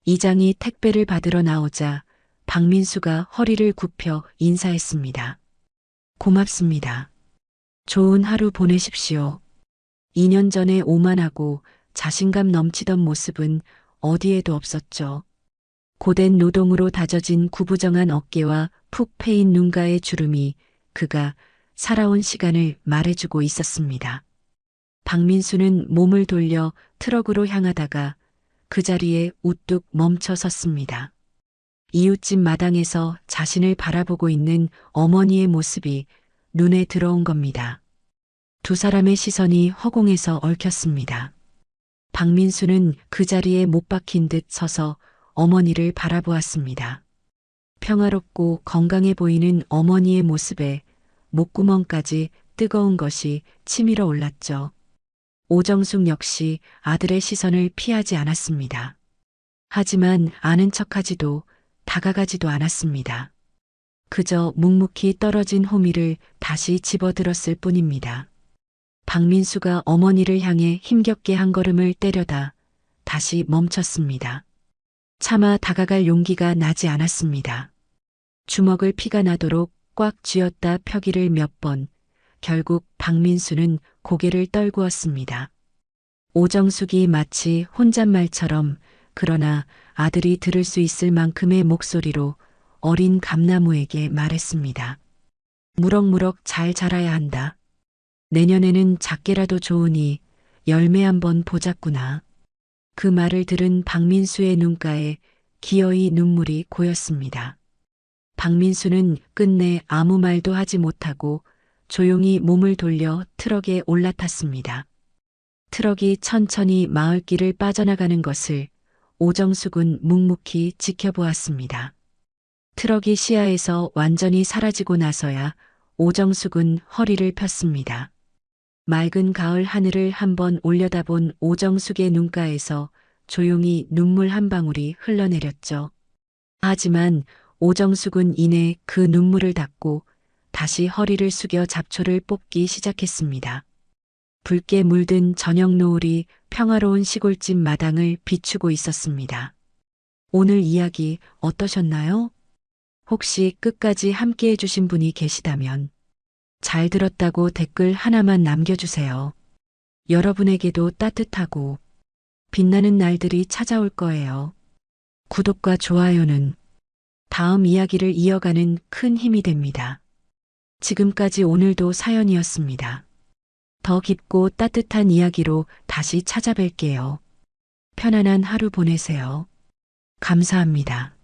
이장이 택배를 받으러 나오자 박민수가 허리를 굽혀 인사했습니다. 고맙습니다. 좋은 하루 보내십시오. 2년 전에 오만하고 자신감 넘치던 모습은 어디에도 없었죠. 고된 노동으로 다져진 구부정한 어깨와 푹 패인 눈가의 주름이 그가 살아온 시간을 말해주고 있었습니다. 박민수는 몸을 돌려 트럭으로 향하다가 그 자리에 우뚝 멈춰 섰습니다. 이웃집 마당에서 자신을 바라보고 있는 어머니의 모습이 눈에 들어온 겁니다. 두 사람의 시선이 허공에서 얽혔습니다. 박민수는 그 자리에 못 박힌 듯 서서 어머니를 바라보았습니다. 평화롭고 건강해 보이는 어머니의 모습에 목구멍까지 뜨거운 것이 치밀어 올랐죠. 오정숙 역시 아들의 시선을 피하지 않았습니다. 하지만 아는 척하지도 다가가지도 않았습니다. 그저 묵묵히 떨어진 호미를 다시 집어들었을 뿐입니다. 박민수가 어머니를 향해 힘겹게 한 걸음을 때려다 다시 멈췄습니다. 차마 다가갈 용기가 나지 않았습니다. 주먹을 피가 나도록 꽉 쥐었다 펴기를 몇 번, 결국 박민수는 고개를 떨구었습니다. 오정숙이 마치 혼잣말처럼 그러나 아들이 들을 수 있을 만큼의 목소리로 어린 감나무에게 말했습니다. 무럭무럭 잘 자라야 한다. 내년에는 작게라도 좋으니 열매 한번 보자꾸나. 그 말을 들은 박민수의 눈가에 기어이 눈물이 고였습니다. 박민수는 끝내 아무 말도 하지 못하고 조용히 몸을 돌려 트럭에 올라탔습니다. 트럭이 천천히 마을길을 빠져나가는 것을 오정숙은 묵묵히 지켜보았습니다. 트럭이 시야에서 완전히 사라지고 나서야 오정숙은 허리를 폈습니다. 맑은 가을 하늘을 한번 올려다본 오정숙의 눈가에서 조용히 눈물 한 방울이 흘러내렸죠. 하지만 오정숙은 이내 그 눈물을 닦고 다시 허리를 숙여 잡초를 뽑기 시작했습니다. 붉게 물든 저녁 노을이 평화로운 시골집 마당을 비추고 있었습니다. 오늘 이야기 어떠셨나요? 혹시 끝까지 함께 해주신 분이 계시다면 잘 들었다고 댓글 하나만 남겨주세요. 여러분에게도 따뜻하고 빛나는 날들이 찾아올 거예요. 구독과 좋아요는 다음 이야기를 이어가는 큰 힘이 됩니다. 지금까지 오늘도 사연이었습니다. 더 깊고 따뜻한 이야기로 다시 찾아뵐게요. 편안한 하루 보내세요. 감사합니다.